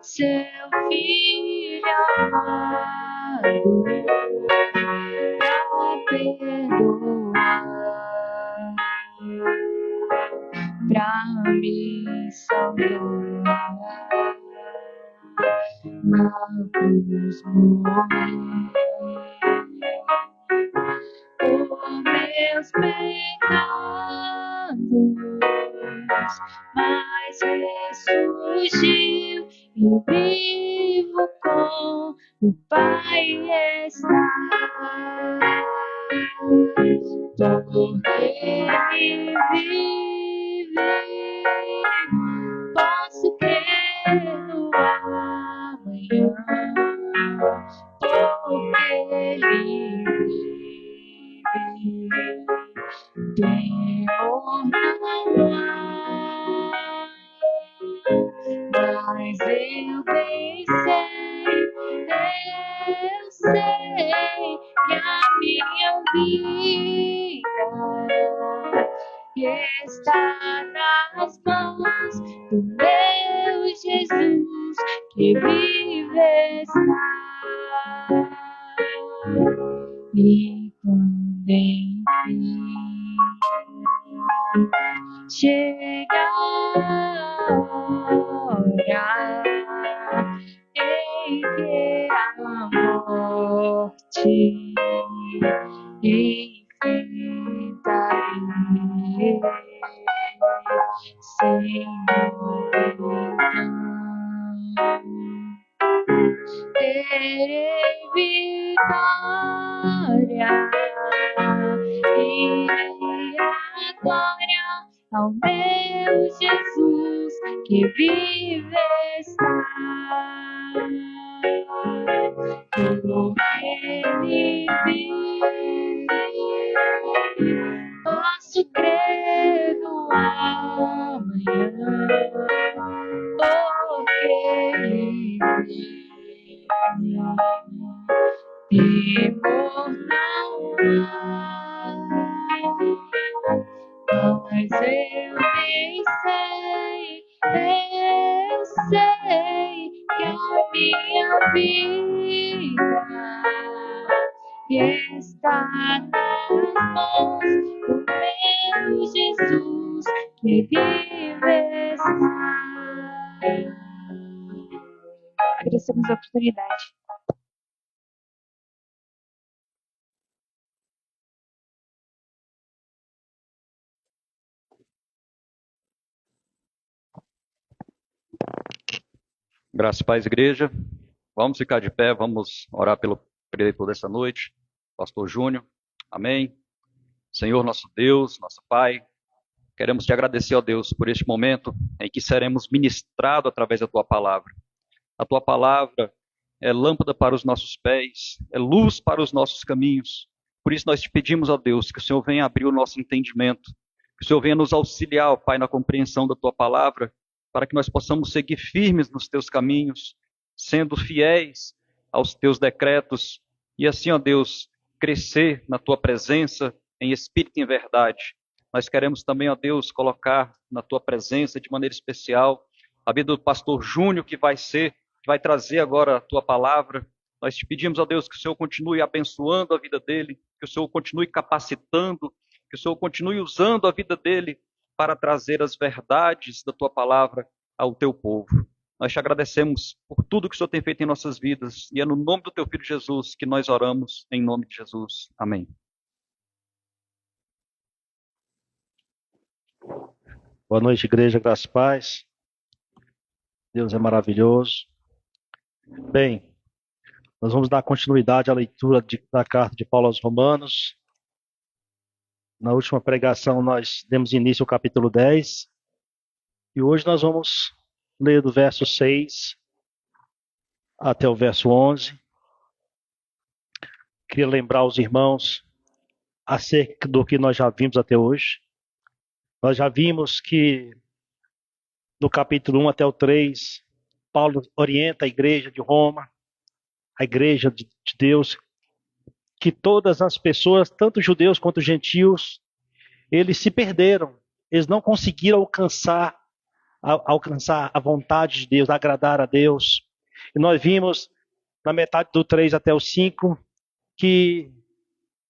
seu filho amado para perdoar, para me salvar, na cruz morrer por meus pecados, mas ressurgiu e vivo com o Pai está. Porque Ele vive, posso crer no amanhã. Porque Ele vive, temor não há. Mas eu bem sei que a minha vida está nas mãos do meu Jesus, que vive está. E quando enfim chega a hora em que a morte enfrentarei, Senhor, então terei vitória, irei agora ao meu Jesus que vive está. Ele vive, posso crer no amanhã, porque Ele temor não há. Mas eu bem sei que a minha vida está nas mãos do meu Jesus que vive está. Agradecemos a oportunidade. Graças e paz, igreja. Vamos ficar de pé, vamos orar pelo preletor dessa noite, pastor Júnior. Amém. Senhor, nosso Deus, nosso Pai, queremos te agradecer, ó Deus, por este momento em que seremos ministrados através da tua palavra. A tua palavra é lâmpada para os nossos pés, é luz para os nossos caminhos. Por isso nós te pedimos, ó Deus, que o Senhor venha abrir o nosso entendimento, que o Senhor venha nos auxiliar, ó Pai, na compreensão da tua palavra, para que nós possamos seguir firmes nos teus caminhos, sendo fiéis aos teus decretos, e assim, ó Deus, crescer na tua presença, em espírito e em verdade. Nós queremos também, ó Deus, colocar na tua presença de maneira especial a vida do pastor Júnior, que vai trazer agora a tua palavra. Nós te pedimos, ó Deus, que o Senhor continue abençoando a vida dele, que o Senhor continue capacitando, que o Senhor continue usando a vida dele para trazer as verdades da tua palavra ao teu povo. Nós te agradecemos por tudo que o Senhor tem feito em nossas vidas, e é no nome do teu Filho Jesus que nós oramos, em nome de Jesus. Amém. Boa noite, igreja, graças e paz. Deus é maravilhoso. Bem, nós vamos dar continuidade à leitura da carta de Paulo aos Romanos. Na última pregação nós demos início ao capítulo 10. E hoje nós vamos ler do verso 6 até o verso 11. Queria lembrar os irmãos acerca do que nós já vimos até hoje. Nós já vimos que do capítulo 1 até o 3, Paulo orienta a igreja de Roma, a igreja de Deus, que todas as pessoas, tanto judeus quanto gentios, eles se perderam. Eles não conseguiram alcançar a vontade de Deus, agradar a Deus. E nós vimos na metade do 3 até o 5 que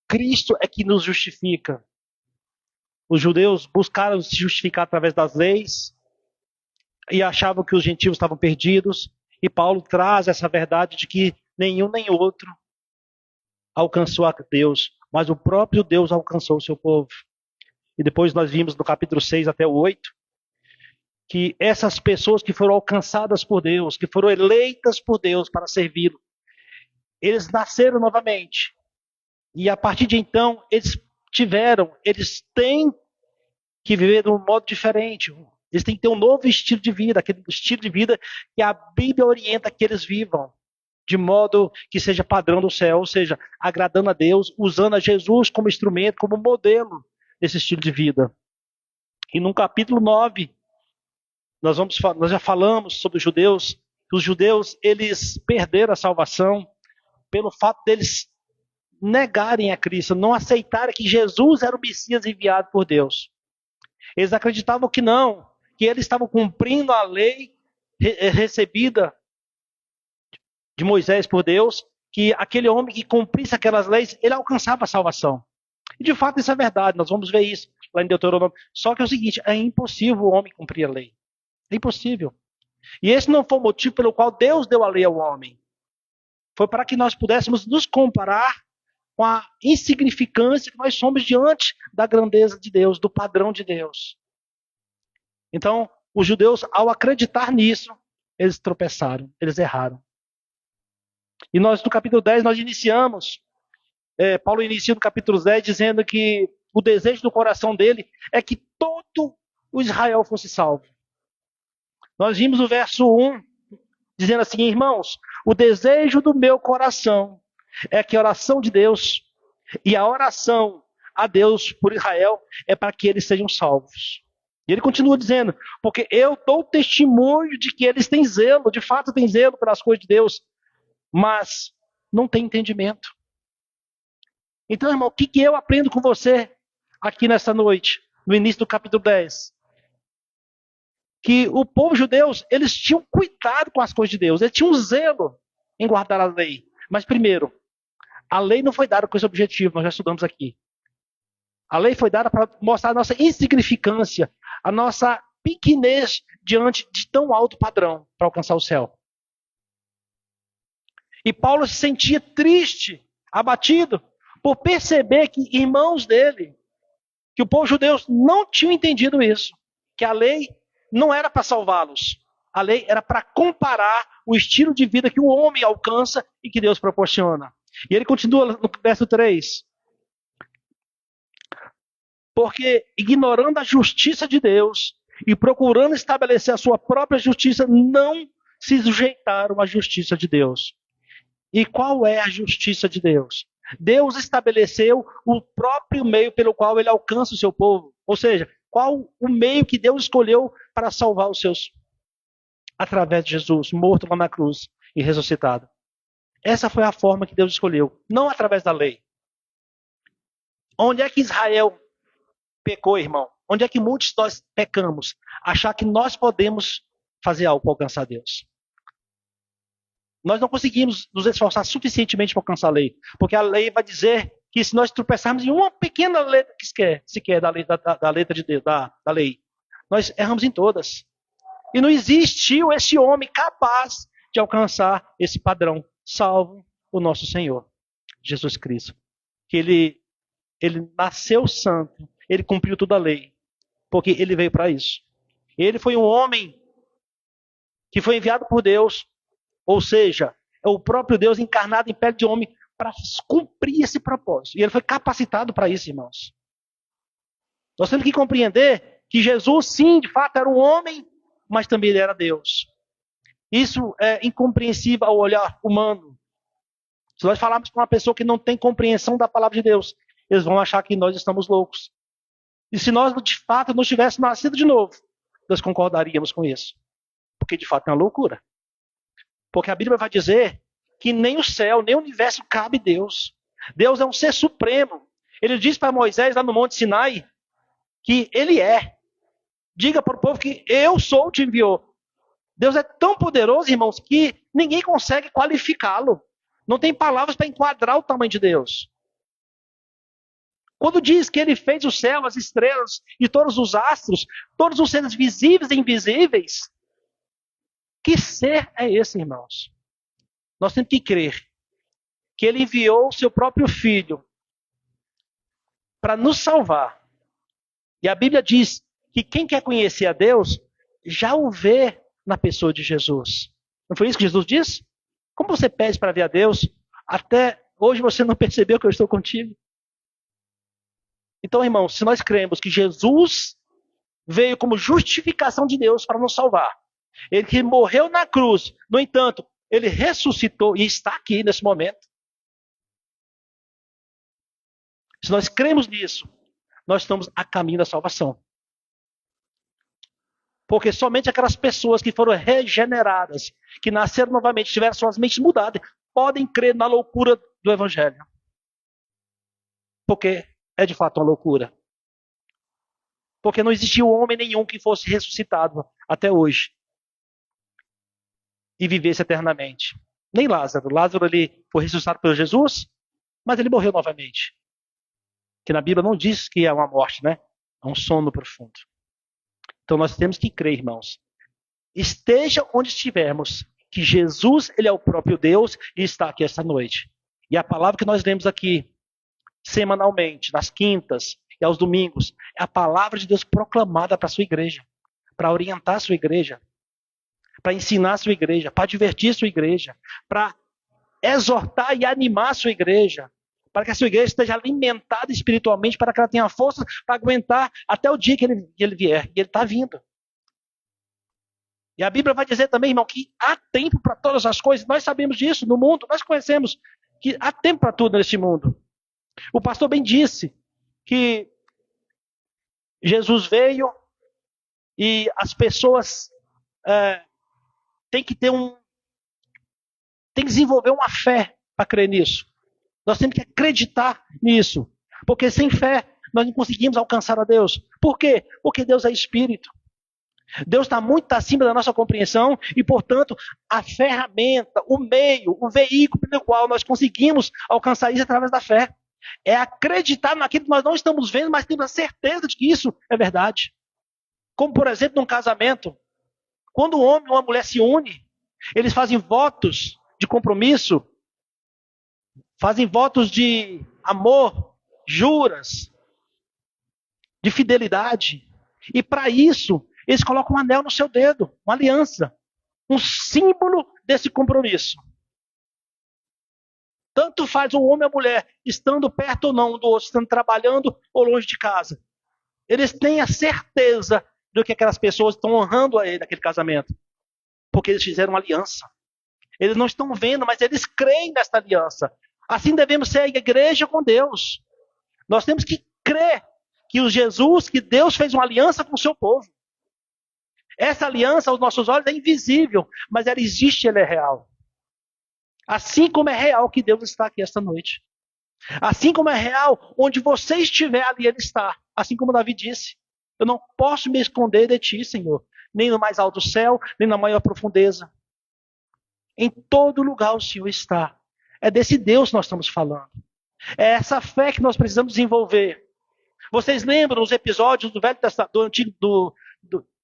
Cristo é que nos justifica. Os judeus buscaram se justificar através das leis e achavam que os gentios estavam perdidos. E Paulo traz essa verdade de que nenhum nem outro alcançou a Deus, mas o próprio Deus alcançou o seu povo. E depois nós vimos no capítulo 6 até o 8 que essas pessoas que foram alcançadas por Deus, que foram eleitas por Deus para servi-lo, eles nasceram novamente. E a partir de então, eles têm que viver de um modo diferente. Eles têm que ter um novo estilo de vida, aquele estilo de vida que a Bíblia orienta que eles vivam, de modo que seja padrão do céu, ou seja, agradando a Deus, usando a Jesus como instrumento, como modelo desse estilo de vida. E no capítulo 9, nós já falamos sobre os judeus, que os judeus eles perderam a salvação pelo fato deles negarem a Cristo, não aceitarem que Jesus era o Messias enviado por Deus. Eles acreditavam que não, que eles estavam cumprindo a lei recebida de Moisés por Deus, que aquele homem que cumprisse aquelas leis, ele alcançava a salvação. E de fato isso é verdade, nós vamos ver isso lá em Deuteronômio. Só que é o seguinte, é impossível o homem cumprir a lei. É impossível. E esse não foi o motivo pelo qual Deus deu a lei ao homem. Foi para que nós pudéssemos nos comparar com a insignificância que nós somos diante da grandeza de Deus, do padrão de Deus. Então, os judeus, ao acreditar nisso, eles tropeçaram, eles erraram. E nós, no capítulo 10, nós iniciamos, Paulo inicia no capítulo 10 dizendo que o desejo do coração dele é que todo o Israel fosse salvo. Nós vimos o verso 1 dizendo assim: irmãos, o desejo do meu coração é que a oração de Deus e a oração a Deus por Israel é para que eles sejam salvos. E ele continua dizendo: porque eu dou testemunho de que eles têm zelo, de fato têm zelo pelas coisas de Deus, mas não têm entendimento. Então, irmão, o que eu aprendo com você aqui nessa noite, no início do capítulo 10? Que o povo judeu, eles tinham cuidado com as coisas de Deus, eles tinham zelo em guardar a lei. Mas primeiro, a lei não foi dada com esse objetivo, nós já estudamos aqui. A lei foi dada para mostrar a nossa insignificância, a nossa pequenez diante de tão alto padrão para alcançar o céu. E Paulo se sentia triste, abatido, por perceber que irmãos dele, que o povo judeu não tinham entendido isso, que a lei não era para salvá-los, a lei era para comparar o estilo de vida que o homem alcança e que Deus proporciona. E ele continua no verso 3. Porque ignorando a justiça de Deus e procurando estabelecer a sua própria justiça, não se sujeitaram à justiça de Deus. E qual é a justiça de Deus? Deus estabeleceu o próprio meio pelo qual ele alcança o seu povo. Ou seja, qual o meio que Deus escolheu para salvar os seus? Através de Jesus, morto lá na cruz e ressuscitado. Essa foi a forma que Deus escolheu, não através da lei. Onde é que Israel pecou, irmão? Onde é que muitos de nós pecamos? Achar que nós podemos fazer algo para alcançar Deus. Nós não conseguimos nos esforçar suficientemente para alcançar a lei. Porque a lei vai dizer que se nós tropeçarmos em uma pequena letra sequer da letra de Deus, da lei, nós erramos em todas. E não existiu esse homem capaz de alcançar esse padrão, salvo o nosso Senhor, Jesus Cristo. Que ele nasceu santo, ele cumpriu toda a lei, porque ele veio para isso. Ele foi um homem que foi enviado por Deus, ou seja, é o próprio Deus encarnado em pele de homem para cumprir esse propósito. E ele foi capacitado para isso, irmãos. Nós temos que compreender que Jesus, sim, de fato, era um homem, mas também ele era Deus. Isso é incompreensível ao olhar humano. Se nós falarmos com uma pessoa que não tem compreensão da palavra de Deus, eles vão achar que nós estamos loucos. E se nós, de fato, não tivéssemos nascido de novo, nós concordaríamos com isso. Porque, de fato, é uma loucura. Porque a Bíblia vai dizer que nem o céu, nem o universo cabe Deus. Deus é um ser supremo. Ele diz para Moisés, lá no Monte Sinai, que ele é. Diga para o povo que eu sou, te enviou. Deus é tão poderoso, irmãos, que ninguém consegue qualificá-lo. Não tem palavras para enquadrar o tamanho de Deus. Quando diz que ele fez o céu, as estrelas e todos os astros, todos os seres visíveis e invisíveis, que ser é esse, irmãos? Nós temos que crer que ele enviou o seu próprio filho para nos salvar. E a Bíblia diz que quem quer conhecer a Deus já o vê na pessoa de Jesus. Não foi isso que Jesus disse? Como você pede para ver a Deus, até hoje você não percebeu que eu estou contigo? Então, irmãos, se nós cremos que Jesus veio como justificação de Deus para nos salvar, ele que morreu na cruz, no entanto, ele ressuscitou e está aqui nesse momento. Se nós cremos nisso, nós estamos a caminho da salvação. Porque somente aquelas pessoas que foram regeneradas, que nasceram novamente, tiveram suas mentes mudadas, podem crer na loucura do Evangelho. Porque é de fato uma loucura. Porque não existiu homem nenhum que fosse ressuscitado até hoje e vivesse eternamente. Nem Lázaro. Lázaro ele foi ressuscitado por Jesus, mas ele morreu novamente. Que na Bíblia não diz que é uma morte, né? É um sono profundo. Então nós temos que crer, irmãos. Esteja onde estivermos, que Jesus ele é o próprio Deus e está aqui esta noite. E a palavra que nós lemos aqui, semanalmente, nas quintas e aos domingos, é a palavra de Deus proclamada para a sua igreja, para orientar a sua igreja, para ensinar a sua igreja, para divertir a sua igreja, para exortar e animar a sua igreja, para que a sua igreja esteja alimentada espiritualmente, para que ela tenha força para aguentar até o dia que ele vier. E ele está vindo. E a Bíblia vai dizer também, irmão, que há tempo para todas as coisas. Nós sabemos disso no mundo, nós conhecemos que há tempo para tudo nesse mundo. O pastor bem disse que Jesus veio e as pessoas têm que desenvolver uma fé para crer nisso. Nós temos que acreditar nisso. Porque sem fé nós não conseguimos alcançar a Deus. Por quê? Porque Deus é Espírito. Deus está muito acima da nossa compreensão e, portanto, a ferramenta, o meio, o veículo pelo qual nós conseguimos alcançar isso através da fé. É acreditar naquilo que nós não estamos vendo, mas temos a certeza de que isso é verdade. Como, por exemplo, num casamento. Quando um homem e uma mulher se unem, eles fazem votos de compromisso, fazem votos de amor, juras, de fidelidade. E para isso, eles colocam um anel no seu dedo, uma aliança, um símbolo desse compromisso. Tanto faz o homem e a mulher, estando perto ou não um do outro, estando trabalhando ou longe de casa. Eles têm a certeza de que aquelas pessoas estão honrando a ele naquele casamento. Porque eles fizeram uma aliança. Eles não estão vendo, mas eles creem nesta aliança. Assim devemos ser a igreja com Deus. Nós temos que crer que Deus fez uma aliança com o seu povo. Essa aliança aos nossos olhos é invisível, mas ela existe, ela é real. Assim como é real que Deus está aqui esta noite. Assim como é real, onde você estiver ali, Ele está. Assim como Davi disse, eu não posso me esconder de Ti, Senhor, nem no mais alto céu, nem na maior profundeza. Em todo lugar o Senhor está. É desse Deus que nós estamos falando. É essa fé que nós precisamos desenvolver. Vocês lembram os episódios do Velho Testamento, do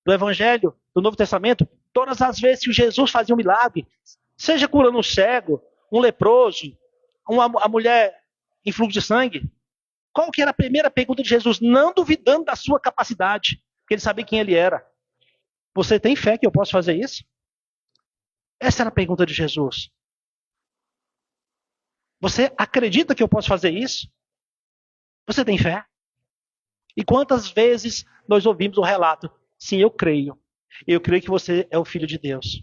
Evangelho, do Novo Testamento? Todas as vezes que Jesus fazia um milagre, seja curando um cego, um leproso, a mulher em fluxo de sangue, qual que era a primeira pergunta de Jesus? Não duvidando da sua capacidade, porque ele sabia quem ele era. Você tem fé que eu posso fazer isso? Essa era a pergunta de Jesus. Você acredita que eu posso fazer isso? Você tem fé? E quantas vezes nós ouvimos o relato? Sim, eu creio. Eu creio que você é o Filho de Deus.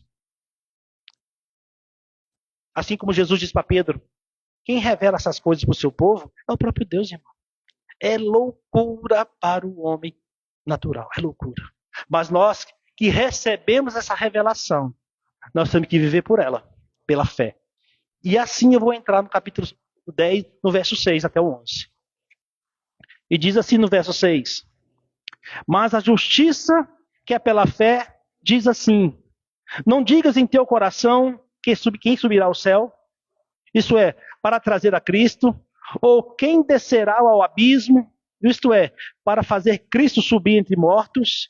Assim como Jesus disse para Pedro, quem revela essas coisas para o seu povo é o próprio Deus, irmão. É loucura para o homem natural, é loucura. Mas nós que recebemos essa revelação, nós temos que viver por ela, pela fé. E assim eu vou entrar no capítulo 10, no verso 6 até o 11. E diz assim no verso 6, mas a justiça que é pela fé diz assim, não digas em teu coração quem subirá ao céu, isto é, para trazer a Cristo, ou quem descerá ao abismo, isto é, para fazer Cristo subir entre mortos,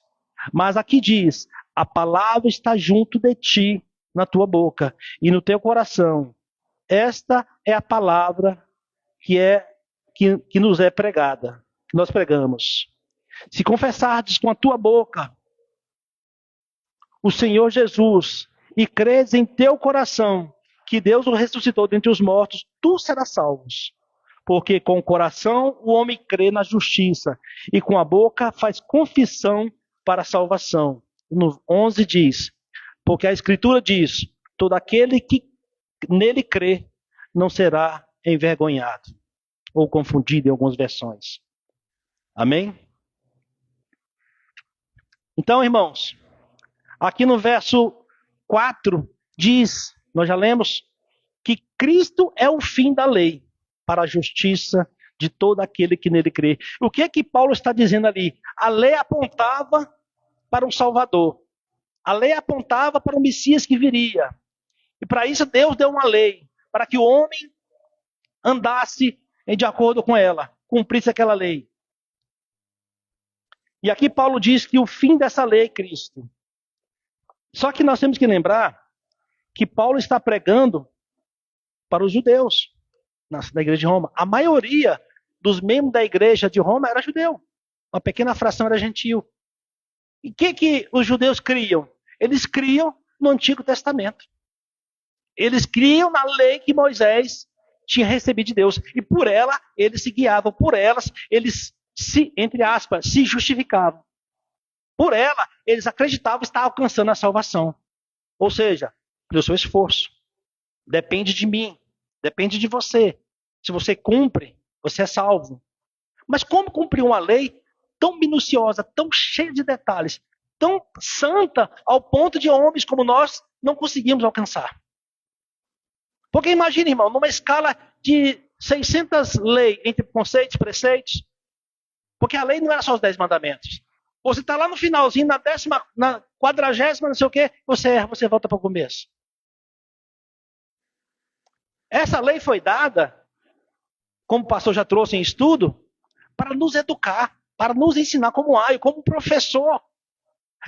mas aqui diz, a palavra está junto de ti, na tua boca e no teu coração. Esta é a palavra que nos é pregada, que nós pregamos. Se confessardes com a tua boca o Senhor Jesus e creres em teu coração que Deus o ressuscitou dentre os mortos, tu serás salvo. Porque com o coração o homem crê na justiça e com a boca faz confissão para a salvação. No 11 diz, porque a Escritura diz, todo aquele que nele crê não será envergonhado. Ou confundido em algumas versões. Amém? Então, irmãos, aqui no verso 4 diz, nós já lemos, que Cristo é o fim da lei para a justiça de todo aquele que nele crê. O que é que Paulo está dizendo ali? A lei apontava para um Salvador. A lei apontava para o Messias que viria. E para isso Deus deu uma lei, para que o homem andasse de acordo com ela, cumprisse aquela lei. E aqui Paulo diz que o fim dessa lei é Cristo. Só que nós temos que lembrar que Paulo está pregando para os judeus da igreja de Roma. A maioria dos membros da igreja de Roma era judeu. Uma pequena fração era gentil. E o que os judeus criam? Eles criam no Antigo Testamento. Eles criam na lei que Moisés tinha recebido de Deus. E por ela, eles se guiavam. Por elas, eles se, entre aspas, se justificavam. Por ela, eles acreditavam estar alcançando a salvação. Ou seja, pelo seu esforço. Depende de mim. Depende de você. Se você cumpre, você é salvo. Mas como cumprir uma lei tão minuciosa, tão cheia de detalhes, tão santa, ao ponto de homens como nós não conseguimos alcançar? Porque imagine, irmão, numa escala de 600 leis entre conceitos e preceitos, porque a lei não era só os 10 mandamentos. Você está lá no finalzinho, na 40ª, não sei o quê, você erra, você volta para o começo. Essa lei foi dada, como o pastor já trouxe em estudo, para nos educar, para nos ensinar como aio, como professor.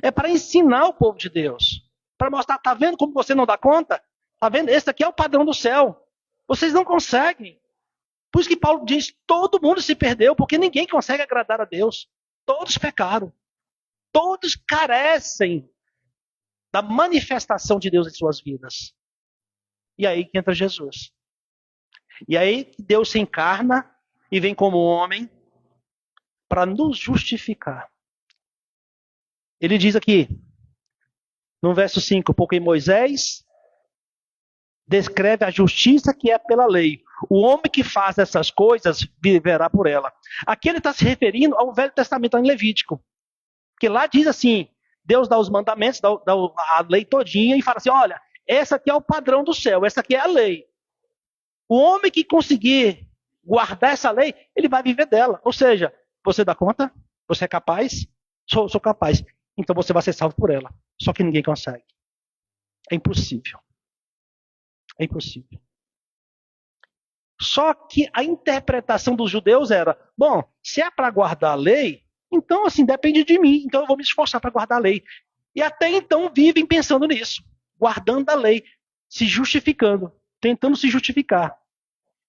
É para ensinar o povo de Deus. Para mostrar, está vendo como você não dá conta? Está vendo? Esse aqui é o padrão do céu. Vocês não conseguem. Por isso que Paulo diz, todo mundo se perdeu, porque ninguém consegue agradar a Deus. Todos pecaram. Todos carecem da manifestação de Deus em suas vidas. E aí que entra Jesus. E aí Deus se encarna e vem como homem para nos justificar. Ele diz aqui, no verso 5, porque Moisés descreve a justiça que é pela lei. O homem que faz essas coisas viverá por ela. Aqui ele está se referindo ao Velho Testamento, em Levítico. Porque lá diz assim, Deus dá os mandamentos, dá a lei todinha e fala assim, olha, essa aqui é o padrão do céu, essa aqui é a lei. O homem que conseguir guardar essa lei, ele vai viver dela. Ou seja, você dá conta? Você é capaz? Sou capaz. Então você vai ser salvo por ela. Só que ninguém consegue. É impossível. É impossível. Só que a interpretação dos judeus era, bom, se é para guardar a lei, então assim, depende de mim, então eu vou me esforçar para guardar a lei. E até então vivem pensando nisso, guardando a lei, se justificando, tentando se justificar.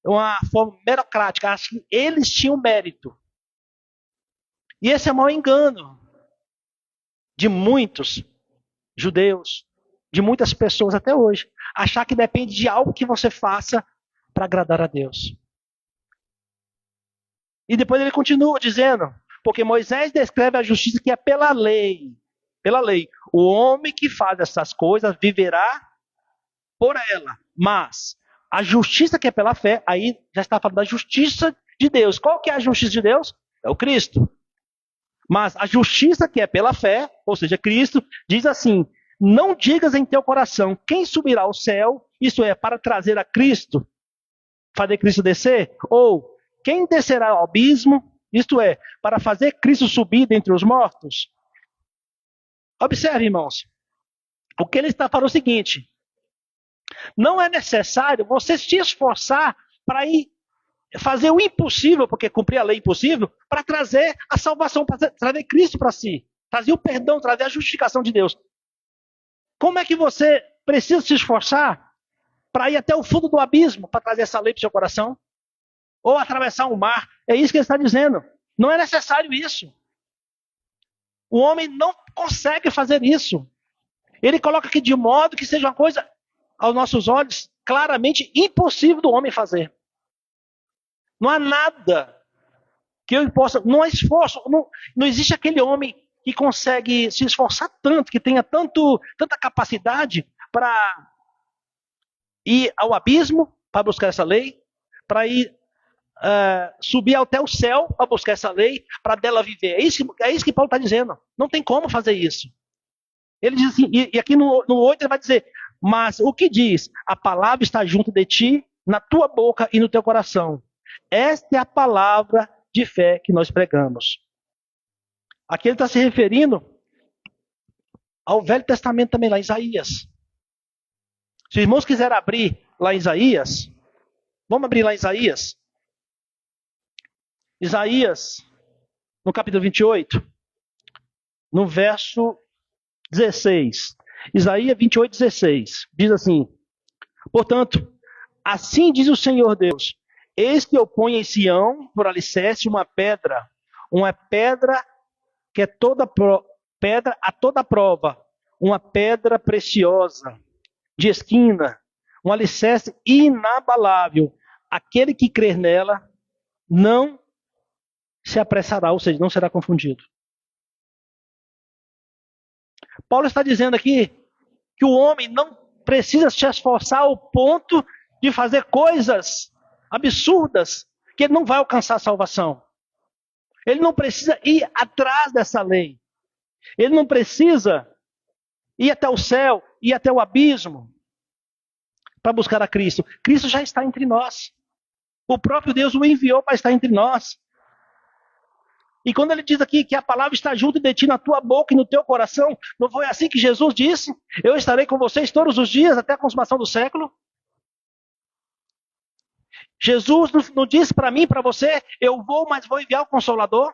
É uma forma merocrática, acho que eles tinham mérito. E esse é o maior engano de muitos judeus, de muitas pessoas até hoje. Achar que depende de algo que você faça para agradar a Deus. E depois ele continua dizendo, porque Moisés descreve a justiça que é pela lei. Pela lei. O homem que faz essas coisas viverá por ela. Mas a justiça que é pela fé, aí já está falando da justiça de Deus. Qual que é a justiça de Deus? É o Cristo. Mas a justiça que é pela fé, ou seja, Cristo, diz assim, não digas em teu coração, quem subirá ao céu, isso é, para trazer a Cristo, fazer Cristo descer? Ou, quem descerá ao abismo, isto é, para fazer Cristo subir dentre os mortos? Observe, irmãos, o que ele está falando é o seguinte, não é necessário você se esforçar para ir fazer o impossível, porque cumprir a lei é impossível, para trazer a salvação, para trazer Cristo para si, trazer o perdão, trazer a justificação de Deus. Como é que você precisa se esforçar para ir até o fundo do abismo, para trazer essa lei para o seu coração? Ou atravessar um mar? É isso que ele está dizendo. Não é necessário isso. O homem não consegue fazer isso. Ele coloca aqui de modo que seja uma coisa, aos nossos olhos, claramente impossível do homem fazer. Não há nada que eu possa, não há esforço, não existe aquele homem que consegue se esforçar tanto, que tenha tanta capacidade para ir ao abismo, para buscar essa lei, para ir subir até o céu, para buscar essa lei, para dela viver. É isso que Paulo está dizendo. Não tem como fazer isso. Ele diz assim, e aqui no 8 ele vai dizer, mas o que diz? A palavra está junto de ti, na tua boca e no teu coração. Esta é a palavra de fé que nós pregamos. Aqui ele está se referindo ao Velho Testamento também, lá em Isaías. Se os irmãos quiserem abrir lá em Isaías, vamos abrir lá em Isaías. Isaías, no capítulo 28, no verso 16. Isaías 28, 16. Diz assim, portanto, assim diz o Senhor Deus, eis que eu ponho em Sião, por alicerce, uma pedra que é pedra a toda prova, uma pedra preciosa, de esquina, um alicerce inabalável. aquele que crer nela não se apressará, ou seja, não será confundido. Paulo está dizendo aqui que o homem não precisa se esforçar ao ponto de fazer coisas absurdas que ele não vai alcançar a salvação. Ele não precisa ir atrás dessa lei. Ele não precisa ir até o céu, ir até o abismo para buscar a Cristo. Cristo já está entre nós. O próprio Deus o enviou para estar entre nós. E quando ele diz aqui que a palavra está junto de ti na tua boca e no teu coração, não foi assim que Jesus disse? Eu estarei com vocês todos os dias até a consumação do século. Jesus não disse para mim, para você, eu vou, mas vou enviar o Consolador,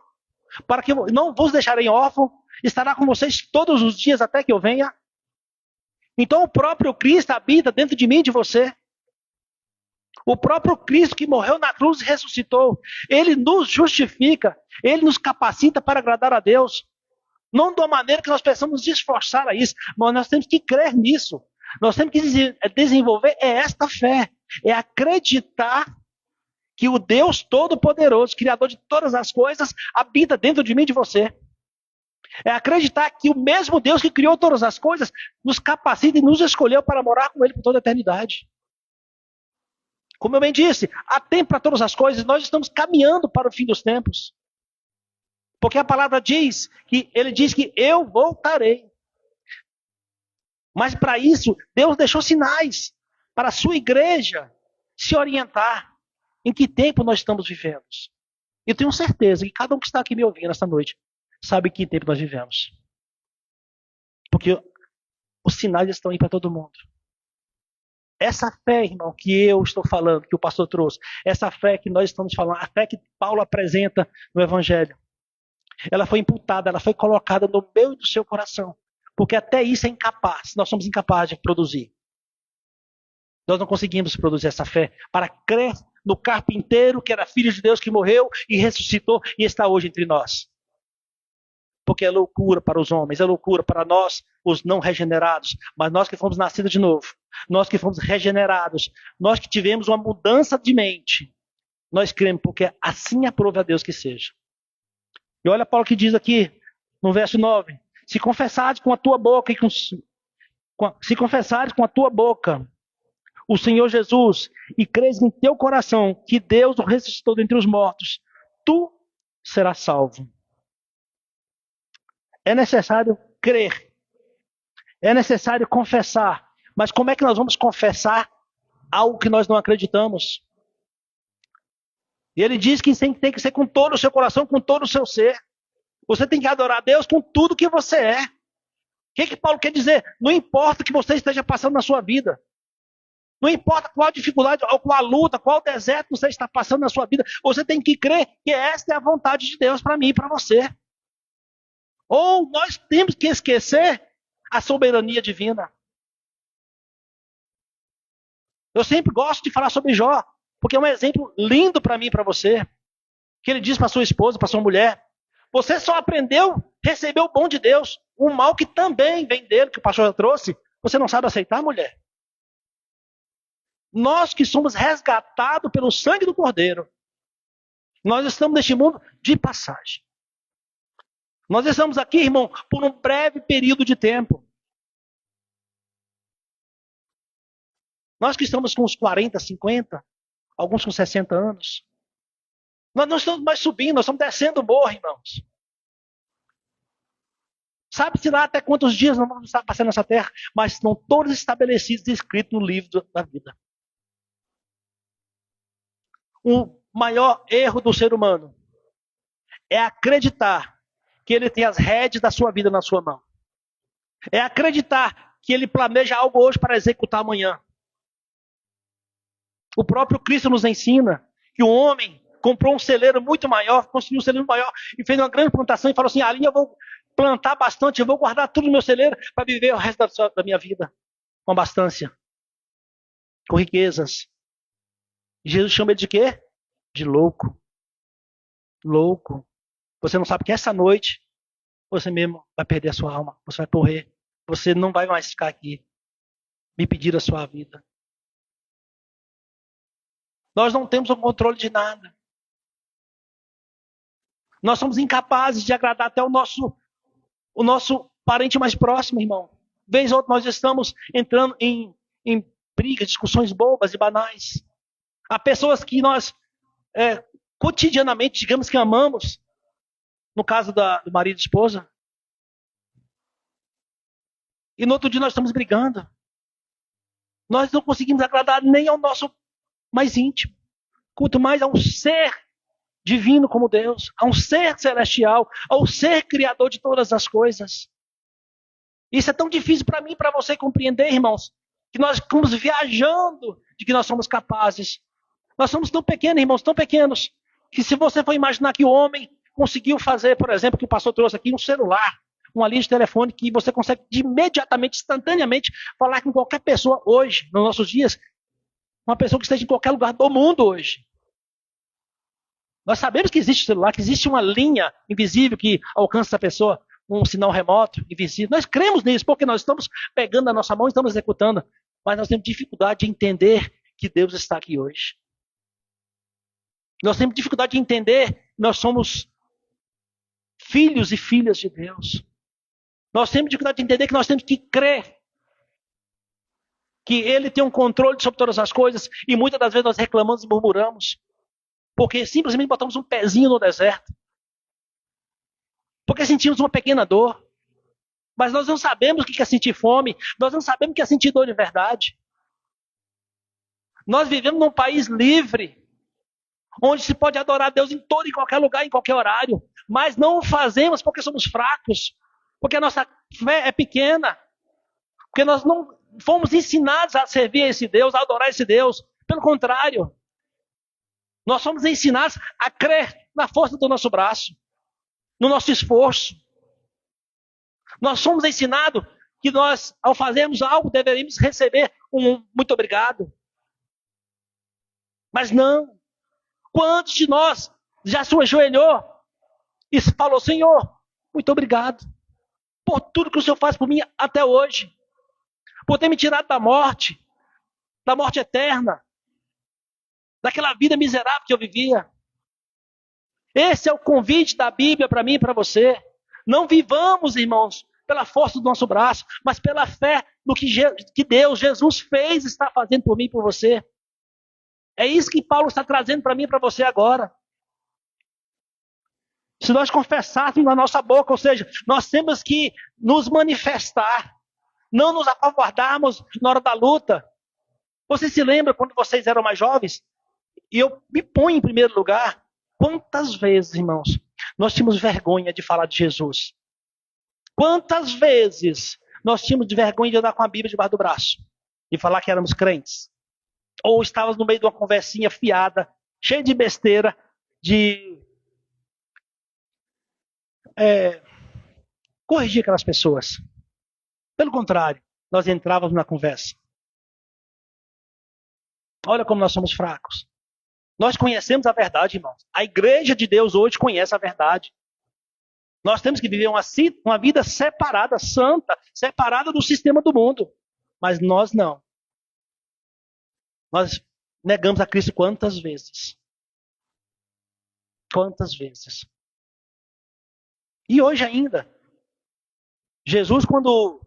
para que eu não vos deixarei órfão, estará com vocês todos os dias até que eu venha. Então o próprio Cristo habita dentro de mim e de você. O próprio Cristo que morreu na cruz e ressuscitou, ele nos justifica, ele nos capacita para agradar a Deus. Não de uma maneira que nós precisamos nos esforçar a isso, mas nós temos que crer nisso. Nós temos que desenvolver esta fé, é acreditar que o Deus Todo-Poderoso, Criador de todas as coisas, habita dentro de mim e de você. É acreditar que o mesmo Deus que criou todas as coisas nos capacita e nos escolheu para morar com Ele por toda a eternidade. Como eu bem disse, há tempo para todas as coisas, nós estamos caminhando para o fim dos tempos. Porque a palavra diz que ele diz que eu voltarei. Mas para isso, Deus deixou sinais para a sua igreja se orientar em que tempo nós estamos vivendo. Eu tenho certeza que cada um que está aqui me ouvindo esta noite sabe em que tempo nós vivemos. Porque os sinais estão aí para todo mundo. Essa fé, irmão, que eu estou falando, que o pastor trouxe, essa fé que nós estamos falando, a fé que Paulo apresenta no Evangelho, ela foi imputada, ela foi colocada no meu e do seu coração. Porque até isso é incapaz, nós somos incapazes de produzir. Nós não conseguimos produzir essa fé para crer no carpinteiro que era filho de Deus, que morreu e ressuscitou e está hoje entre nós. Porque é loucura para os homens, é loucura para nós, os não regenerados. Mas nós que fomos nascidos de novo, nós que fomos regenerados, nós que tivemos uma mudança de mente, nós cremos porque assim aprove a Deus que seja. E olha Paulo que diz aqui, no verso 9, se confessares com a tua boca, se confessares com a tua boca o Senhor Jesus e creres em teu coração que Deus o ressuscitou dentre os mortos, tu serás salvo. É necessário crer. É necessário confessar. Mas como é que nós vamos confessar algo que nós não acreditamos? E ele diz que tem que ser com todo o seu coração, com todo o seu ser. Você tem que adorar a Deus com tudo que você é. O que Paulo quer dizer? Não importa o que você esteja passando na sua vida. Não importa qual dificuldade, ou qual luta, qual deserto você está passando na sua vida. Você tem que crer que esta é a vontade de Deus para mim e para você. Ou nós temos que esquecer a soberania divina. Eu sempre gosto de falar sobre Jó, porque é um exemplo lindo para mim e para você. Que ele diz para sua esposa, para sua mulher, você só aprendeu a receber o bom de Deus, o mal que também vem dele, que o pastor já trouxe, você não sabe aceitar, mulher? Nós que somos resgatados pelo sangue do Cordeiro, nós estamos neste mundo de passagem. Nós estamos aqui, irmão, por um breve período de tempo. Nós que estamos com uns 40, 50, alguns com 60 anos. Nós não estamos mais subindo, nós estamos descendo o morro, irmãos. Sabe-se lá até quantos dias nós vamos estar passando nessa terra, mas estão todos estabelecidos e escritos no livro da vida. O maior erro do ser humano é acreditar que ele tem as rédeas da sua vida na sua mão. É acreditar que ele planeja algo hoje para executar amanhã. O próprio Cristo nos ensina que o homem comprou um celeiro muito maior, construiu um celeiro maior e fez uma grande plantação e falou assim, ali eu vou plantar bastante, eu vou guardar tudo no meu celeiro para viver o resto da minha vida com abastância, com riquezas. E Jesus chama ele de quê? De louco. Louco. Você não sabe que essa noite você mesmo vai perder a sua alma, você vai morrer, você não vai mais ficar aqui, me pedir a sua vida. Nós não temos o controle de nada. Nós somos incapazes de agradar até o nosso parente mais próximo, irmão. Vez ou outra nós estamos entrando em brigas, discussões bobas e banais. Há pessoas que nós cotidianamente, digamos que amamos, no caso do marido e esposa, e no outro dia nós estamos brigando. Nós não conseguimos agradar nem ao nosso mais íntimo, quanto mais a um ser divino como Deus, a um ser celestial, ao ser criador de todas as coisas. Isso é tão difícil para mim e para você compreender, irmãos, que nós ficamos viajando de que nós somos capazes. Nós somos tão pequenos, irmãos, tão pequenos, que se você for imaginar que o homem conseguiu fazer, por exemplo, que o pastor trouxe aqui, um celular, uma linha de telefone que você consegue imediatamente, instantaneamente, falar com qualquer pessoa hoje, nos nossos dias, uma pessoa que esteja em qualquer lugar do mundo hoje. Nós sabemos que existe celular, que existe uma linha invisível que alcança essa pessoa, um sinal remoto, invisível. Nós cremos nisso, porque nós estamos pegando a nossa mão e estamos executando. Mas nós temos dificuldade de entender que Deus está aqui hoje. Nós temos dificuldade de entender que nós somos filhos e filhas de Deus. Nós temos dificuldade de entender que nós temos que crer que Ele tem um controle sobre todas as coisas e muitas das vezes nós reclamamos e murmuramos porque simplesmente botamos um pezinho no deserto. Porque sentimos uma pequena dor. Mas nós não sabemos o que é sentir fome. Nós não sabemos o que é sentir dor de verdade. Nós vivemos num país livre, onde se pode adorar a Deus em todo e qualquer lugar, em qualquer horário. Mas não o fazemos porque somos fracos. Porque a nossa fé é pequena. Porque nós não fomos ensinados a servir a esse Deus, a adorar esse Deus. Pelo contrário, nós somos ensinados a crer na força do nosso braço, no nosso esforço. Nós somos ensinados que nós, ao fazermos algo, deveríamos receber um muito obrigado. Mas não. Quantos de nós já se ajoelhou e falou: Senhor, muito obrigado por tudo que o Senhor faz por mim até hoje, por ter me tirado da morte eterna, daquela vida miserável que eu vivia. Esse é o convite da Bíblia para mim e para você. Não vivamos, irmãos, pela força do nosso braço, mas pela fé no que Deus, Jesus fez e está fazendo por mim e por você. É isso que Paulo está trazendo para mim e para você agora. Se nós confessarmos na nossa boca, ou seja, nós temos que nos manifestar, não nos acovardarmos na hora da luta. Você se lembra quando vocês eram mais jovens? E eu me ponho em primeiro lugar. Quantas vezes, irmãos, nós tínhamos vergonha de falar de Jesus? Quantas vezes nós tínhamos vergonha de andar com a Bíblia debaixo do braço? De falar que éramos crentes? Ou estávamos no meio de uma conversinha fiada, cheia de besteira, de corrigir aquelas pessoas. Pelo contrário, nós entrávamos na conversa. Olha como nós somos fracos. Nós conhecemos a verdade, irmãos. A igreja de Deus hoje conhece a verdade. Nós temos que viver uma vida separada, santa, separada do sistema do mundo. Mas nós não. Nós negamos a Cristo quantas vezes? Quantas vezes? E hoje ainda, Jesus, quando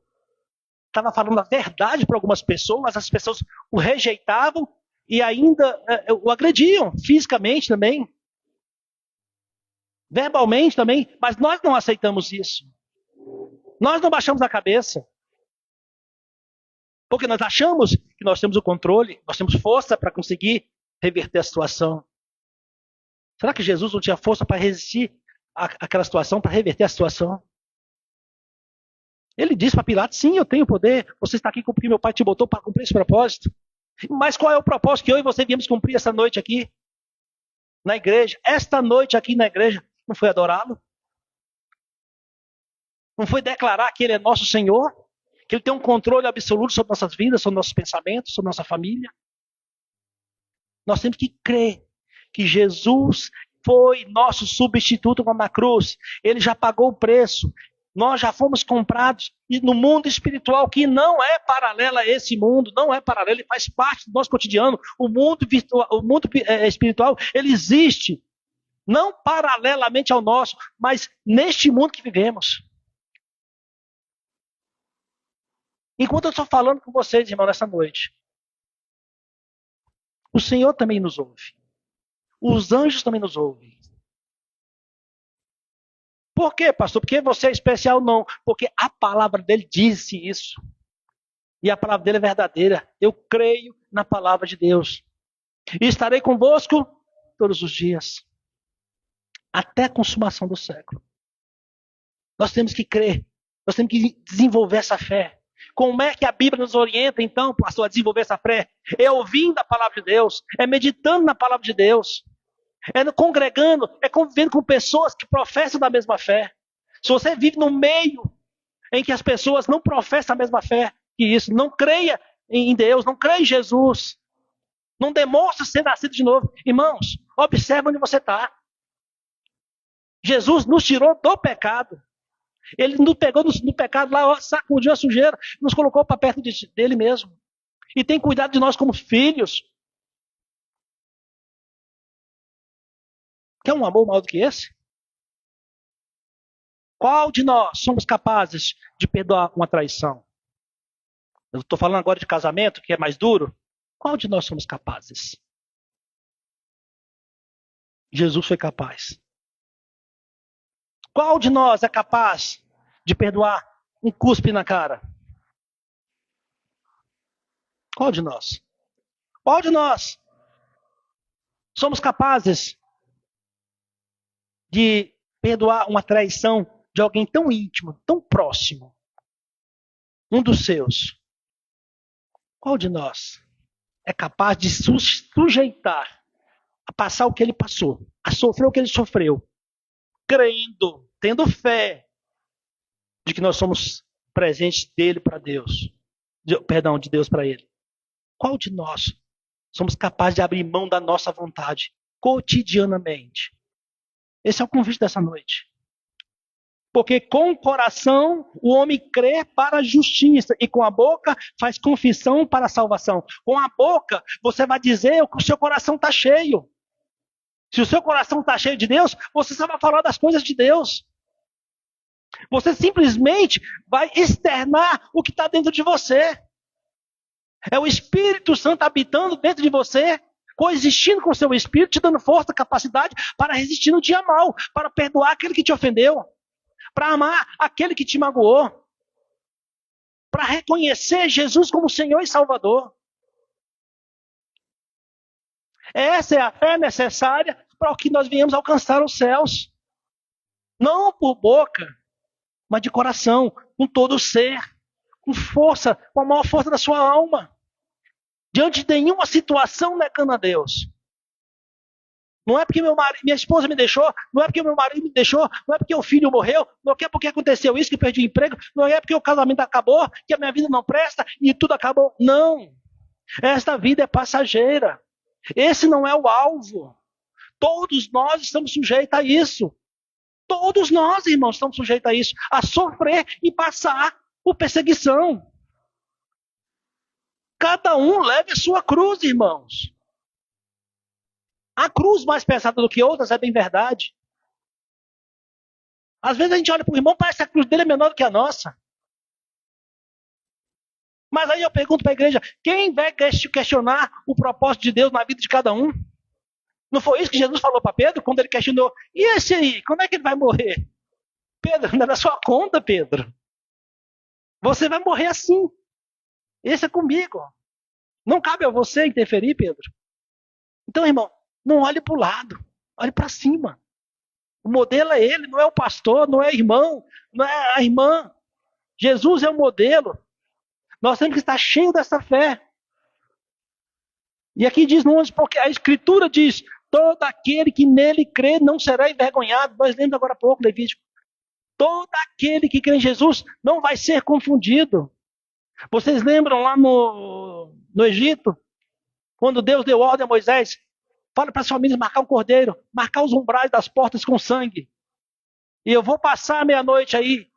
estava falando a verdade para algumas pessoas, as pessoas o rejeitavam e ainda o agrediam fisicamente também, verbalmente também, mas nós não aceitamos isso. Nós não baixamos a cabeça. Porque nós achamos que nós temos o controle, nós temos força para conseguir reverter a situação. Será que Jesus não tinha força para resistir àquela situação, para reverter a situação? Ele disse para Pilatos: sim, eu tenho poder, você está aqui porque meu pai te botou para cumprir esse propósito. Mas qual é o propósito que eu e você viemos cumprir essa noite aqui? Na igreja. Esta noite aqui na igreja, não foi adorá-lo? Não foi declarar que Ele é nosso Senhor? Que Ele tem um controle absoluto sobre nossas vidas, sobre nossos pensamentos, sobre nossa família? Nós temos que crer que Jesus foi nosso substituto na cruz. Ele já pagou o preço. Nós já fomos comprados e no mundo espiritual que não é paralelo a esse mundo, não é paralelo, ele faz parte do nosso cotidiano. O mundo virtual, espiritual, ele existe, não paralelamente ao nosso, mas neste mundo que vivemos. Enquanto eu estou falando com vocês, irmão, nessa noite, o Senhor também nos ouve. Os anjos também nos ouvem. Por quê, pastor? Porque você é especial? Não. Porque a palavra dele disse isso. E a palavra dele é verdadeira. Eu creio na palavra de Deus. E estarei convosco todos os dias. Até a consumação do século. Nós temos que crer. Nós temos que desenvolver essa fé. Como é que a Bíblia nos orienta, então, pastor, a desenvolver essa fé? É ouvindo a palavra de Deus. É meditando na palavra de Deus. É congregando, é convivendo com pessoas que professam da mesma fé. Se você vive no meio em que as pessoas não professam a mesma fé que isso, não creia em Deus, não creia em Jesus, não demonstra ser nascido de novo. Irmãos, observe onde você está. Jesus nos tirou do pecado. Ele nos pegou no pecado lá, sacudiu a sujeira, nos colocou para perto dele mesmo. E tem cuidado de nós como filhos. Quer um amor maior do que esse? Qual de nós somos capazes de perdoar uma traição? Eu estou falando agora de casamento, que é mais duro. Qual de nós somos capazes? Jesus foi capaz. Qual de nós é capaz de perdoar um cuspe na cara? Qual de nós? Qual de nós somos capazes de perdoar uma traição de alguém tão íntimo, tão próximo? Um dos seus. Qual de nós é capaz de sujeitar a passar o que ele passou, a sofrer o que ele sofreu, crendo, tendo fé de que nós somos presentes dele para Deus, de Deus para ele? Qual de nós somos capazes de abrir mão da nossa vontade cotidianamente? Esse é o convite dessa noite. Porque com o coração o homem crê para a justiça e com a boca faz confissão para a salvação. Com a boca você vai dizer que o seu coração está cheio. Se o seu coração está cheio de Deus, você só vai falar das coisas de Deus. Você simplesmente vai externar o que está dentro de você. É o Espírito Santo habitando dentro de você, coexistindo com o seu espírito, te dando força, capacidade para resistir no dia mal, para perdoar aquele que te ofendeu, para amar aquele que te magoou, para reconhecer Jesus como Senhor e Salvador. Essa é a fé necessária para o que nós viemos alcançar os céus. Não por boca, mas de coração, com todo o ser, com força, com a maior força da sua alma. Diante de nenhuma situação negando a Deus. Não é porque minha esposa me deixou, não é porque meu marido me deixou, não é porque o filho morreu, não é porque aconteceu isso, que eu perdi o emprego, não é porque o casamento acabou, que a minha vida não presta e tudo acabou. Não. Esta vida é passageira. Esse não é o alvo. Todos nós estamos sujeitos a isso. Todos nós, irmãos, estamos sujeitos a isso. A sofrer e passar por perseguição. Cada um leve a sua cruz, irmãos. A cruz mais pesada do que outras é bem verdade. Às vezes a gente olha para o irmão, parece que a cruz dele é menor do que a nossa. Mas aí eu pergunto para a igreja, quem vai questionar o propósito de Deus na vida de cada um? Não foi isso que Jesus falou para Pedro, quando ele questionou, e esse aí, como é que ele vai morrer? Pedro, não é da sua conta, Pedro. Você vai morrer assim. Esse é comigo. Não cabe a você interferir, Pedro. Então, irmão, não olhe para o lado, olhe para cima. O modelo é ele, não é o pastor, não é o irmão, não é a irmã. Jesus é o modelo. Nós temos que estar cheios dessa fé. E aqui diz, porque a Escritura diz, todo aquele que nele crê não será envergonhado. Nós lemos agora há pouco, Levítico. Todo aquele que crê em Jesus não vai ser confundido. Vocês lembram lá no Egito, quando Deus deu ordem a Moisés, fala para as famílias marcar um cordeiro, marcar os umbrais das portas com sangue. E eu vou passar a meia-noite aí.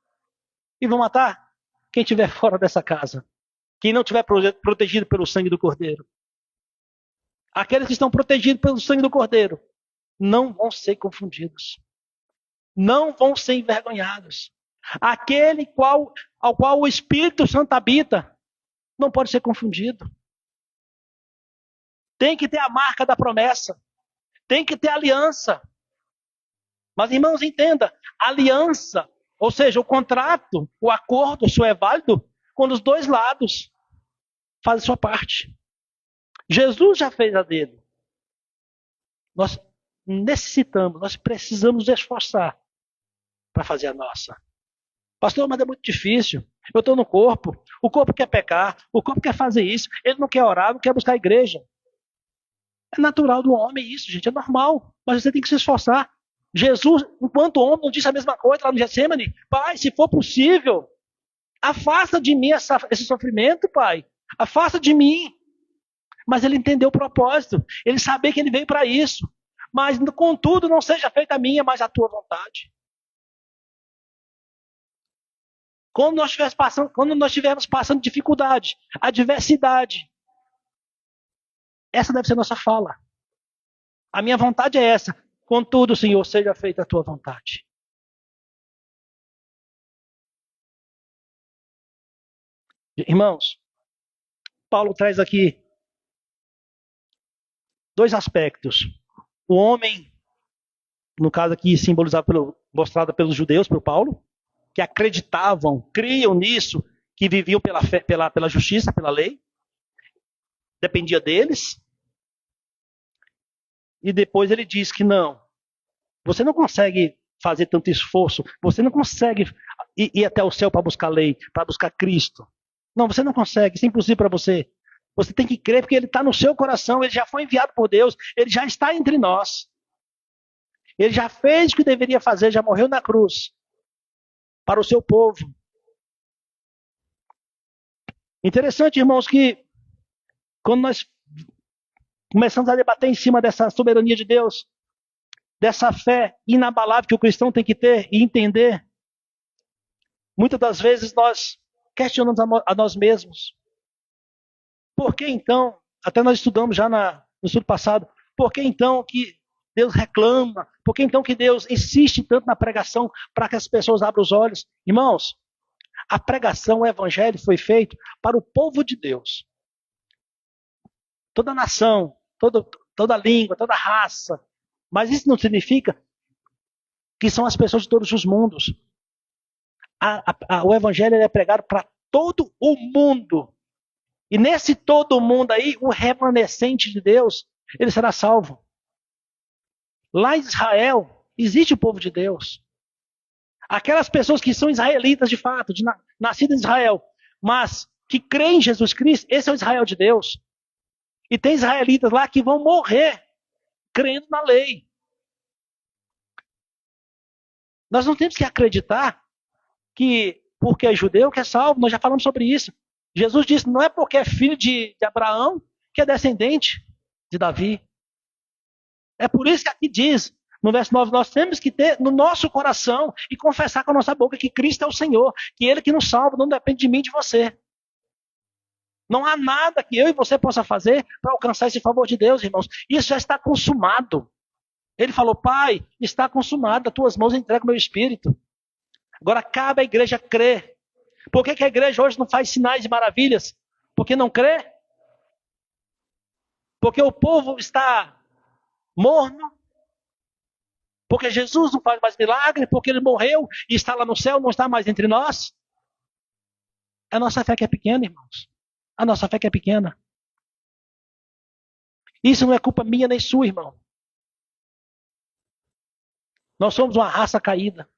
e vão matar quem estiver fora dessa casa. Quem não estiver protegido pelo sangue do Cordeiro. Aqueles que estão protegidos pelo sangue do Cordeiro não vão ser confundidos. Não vão ser envergonhados. Aquele ao qual o Espírito Santo habita não pode ser confundido. Tem que ter a marca da promessa. Tem que ter aliança. Mas, irmãos, entenda, aliança, ou seja, o contrato, o acordo só é válido quando os dois lados fazem sua parte. Jesus já fez a dele. Nós necessitamos, nós precisamos nos esforçar para fazer a nossa. Pastor, mas é muito difícil. Eu estou no corpo, o corpo quer pecar, o corpo quer fazer isso, ele não quer orar, não quer buscar a igreja. É natural do homem isso, gente, é normal. Mas você tem que se esforçar. Jesus, enquanto homem, não disse a mesma coisa lá no Getsemane. Pai, se for possível, afasta de mim esse sofrimento, Pai. Afasta de mim. Mas ele entendeu o propósito. Ele sabia que ele veio para isso. Mas, contudo, não seja feita a minha, mas a tua vontade. Quando nós estivermos passando dificuldade, adversidade, essa deve ser a nossa fala. A minha vontade é essa. Contudo, Senhor, seja feita a tua vontade. Irmãos, Paulo traz aqui 2 aspectos. O homem, no caso aqui simbolizado mostrado pelos judeus, por Paulo, que acreditavam, criam nisso, que viviam pela fé, pela justiça, pela lei. Dependia deles. E depois ele diz que não. Você não consegue fazer tanto esforço. Você não consegue ir até o céu para buscar lei, para buscar Cristo. Não, você não consegue. Isso é impossível para você. Você tem que crer porque ele está no seu coração. Ele já foi enviado por Deus. Ele já está entre nós. Ele já fez o que deveria fazer. Já morreu na cruz. Para o seu povo. Interessante, irmãos, que quando nós começamos a debater em cima dessa soberania de Deus, dessa fé inabalável que o cristão tem que ter e entender, muitas das vezes nós questionamos a nós mesmos. Por que então, até nós estudamos já no estudo passado, por que então que Deus reclama? Por que então que Deus insiste tanto na pregação para que as pessoas abram os olhos? Irmãos, a pregação, o evangelho foi feito para o povo de Deus. Toda nação, toda língua, toda raça. Mas isso não significa que são as pessoas de todos os mundos. O evangelho é pregado para todo o mundo. E nesse todo mundo aí, o remanescente de Deus, ele será salvo. Lá em Israel, existe o povo de Deus. Aquelas pessoas que são israelitas de fato, nascidas em Israel, mas que creem em Jesus Cristo, esse é o Israel de Deus. E tem israelitas lá que vão morrer crendo na lei. Nós não temos que acreditar que porque é judeu que é salvo. Nós já falamos sobre isso. Jesus disse, não é porque é filho de Abraão que é descendente de Davi. É por isso que aqui diz, no verso 9, nós temos que ter no nosso coração e confessar com a nossa boca que Cristo é o Senhor, que Ele que nos salva, não depende de mim e de você. Não há nada que eu e você possa fazer para alcançar esse favor de Deus, irmãos. Isso já está consumado. Ele falou, Pai, está consumado, das tuas mãos eu entrego o meu espírito. Agora cabe à igreja crer. Por que a igreja hoje não faz sinais e maravilhas? Porque não crê? Porque o povo está morno? Porque Jesus não faz mais milagre? Porque ele morreu e está lá no céu, não está mais entre nós? A nossa fé que é pequena, irmãos. A nossa fé que é pequena. Isso não é culpa minha nem sua, irmão. Nós somos uma raça caída.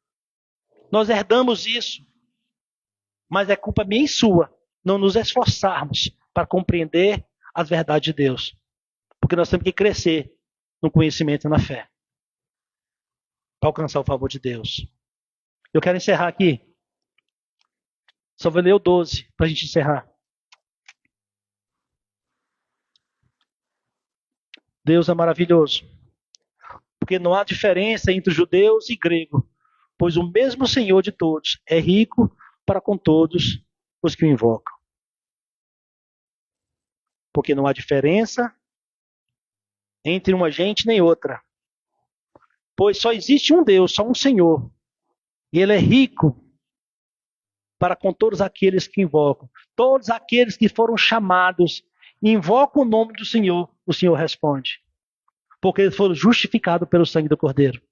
Nós herdamos isso. Mas é culpa minha e sua não nos esforçarmos para compreender as verdades de Deus. Porque nós temos que crescer no conhecimento e na fé. Para alcançar o favor de Deus. Eu quero encerrar aqui. Só vou ler o 12 para a gente encerrar. Deus é maravilhoso. Porque não há diferença entre judeus e grego. Pois o mesmo Senhor de todos é rico para com todos os que o invocam. Porque não há diferença entre uma gente nem outra. Pois só existe um Deus, só um Senhor. E Ele é rico para com todos aqueles que invocam. Todos aqueles que foram chamados e invocam o nome do Senhor, o Senhor responde. Porque eles foram justificados pelo sangue do Cordeiro.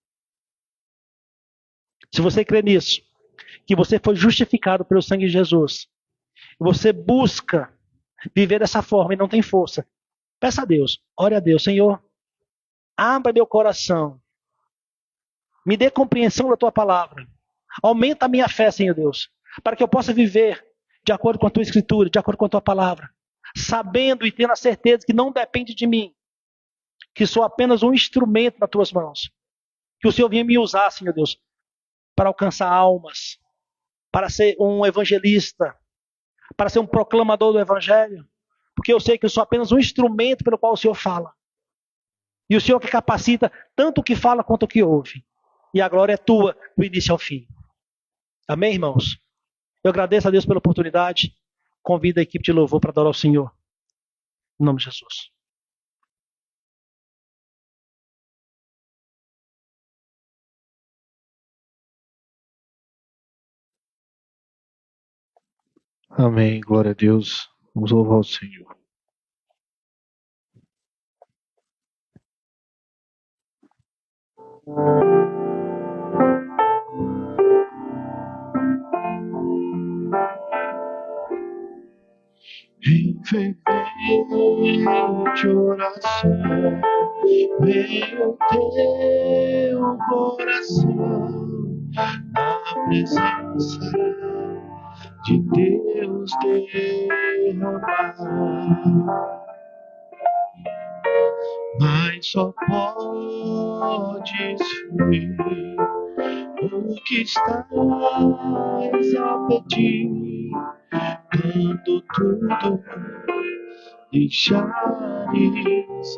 Se você crê nisso, que você foi justificado pelo sangue de Jesus, e você busca viver dessa forma e não tem força, peça a Deus, ore a Deus, Senhor, abra meu coração, me dê compreensão da tua palavra, aumenta a minha fé, Senhor Deus, para que eu possa viver de acordo com a tua escritura, de acordo com a tua palavra, sabendo e tendo a certeza que não depende de mim, que sou apenas um instrumento nas tuas mãos, que o Senhor venha me usar, Senhor Deus, para alcançar almas, para ser um evangelista, para ser um proclamador do evangelho, porque eu sei que eu sou apenas um instrumento pelo qual o Senhor fala. E o Senhor que capacita tanto o que fala quanto o que ouve. E a glória é tua, do início ao fim. Amém, irmãos? Eu agradeço a Deus pela oportunidade. Convido a equipe de louvor para adorar o Senhor. Em nome de Jesus. Amém, glória a Deus. Vamos louvar o Senhor. Em fervente oração, veio teu coração na presença de Deus derramar, mas só podes ver o que estás a pedir, quando tudo deixares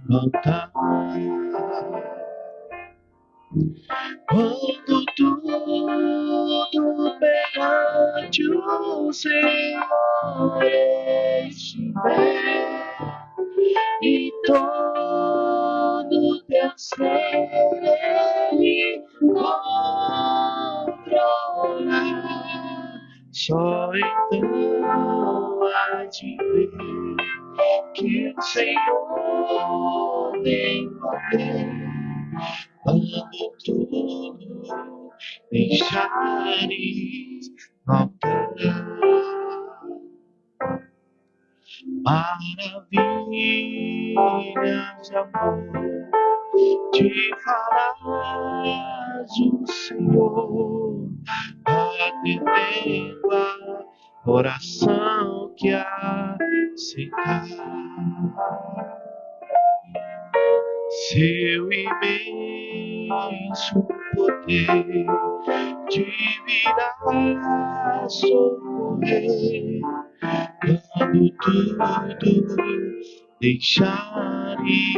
voltar. Quando tudo perante o Senhor estiver e todo teu ser Ele controlar, só então há de ver que o Senhor tem poder. Quando tudo deixares voltar, maravilhas de amor te farás o Senhor, atendendo a oração que aceitar. Seu imenso poder te virá socorrer, quando tudo deixares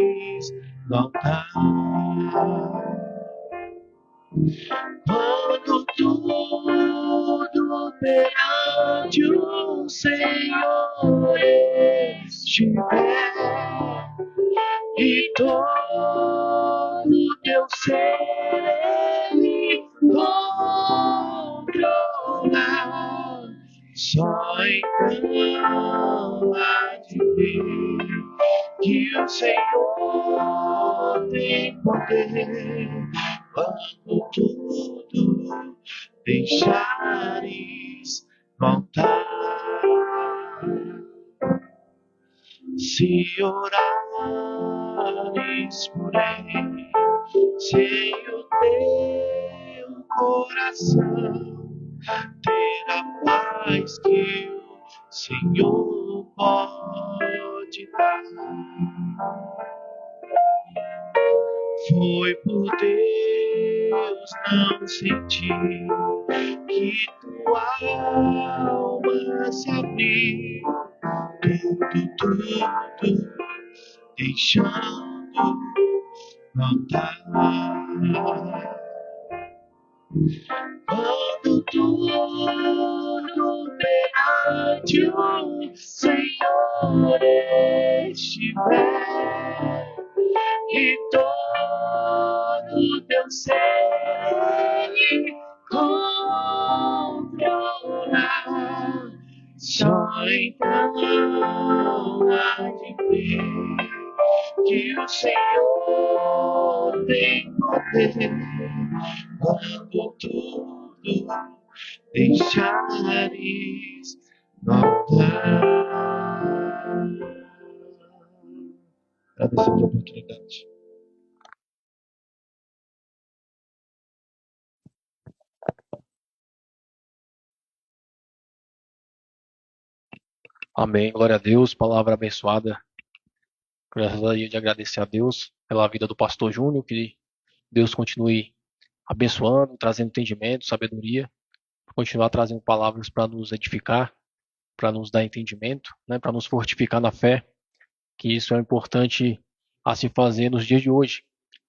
voltar. Quando tudo perante o Senhor estiver e todo teu ser Ele controlar, só então há de ver que o Senhor tem poder. Quando tudo deixares voltar, se orares por Ele, sem o teu coração ter a paz que o Senhor pode dar. Foi por Deus não sentir que tua alma se abriu, tudo deixando voltar. Quando tudo onde o Senhor estiver, e todo teu ser controlar, só então há de ver que o Senhor tem poder quando tudo deixares voltar. Agradecemos a oportunidade. Amém. Glória a Deus. Palavra abençoada. Gostaria de agradecer a Deus pela vida do pastor Júnior, que Deus continue abençoando, trazendo entendimento, sabedoria, continuar trazendo palavras para nos edificar, para nos dar entendimento, né, para nos fortificar na fé, que isso é importante a se fazer nos dias de hoje,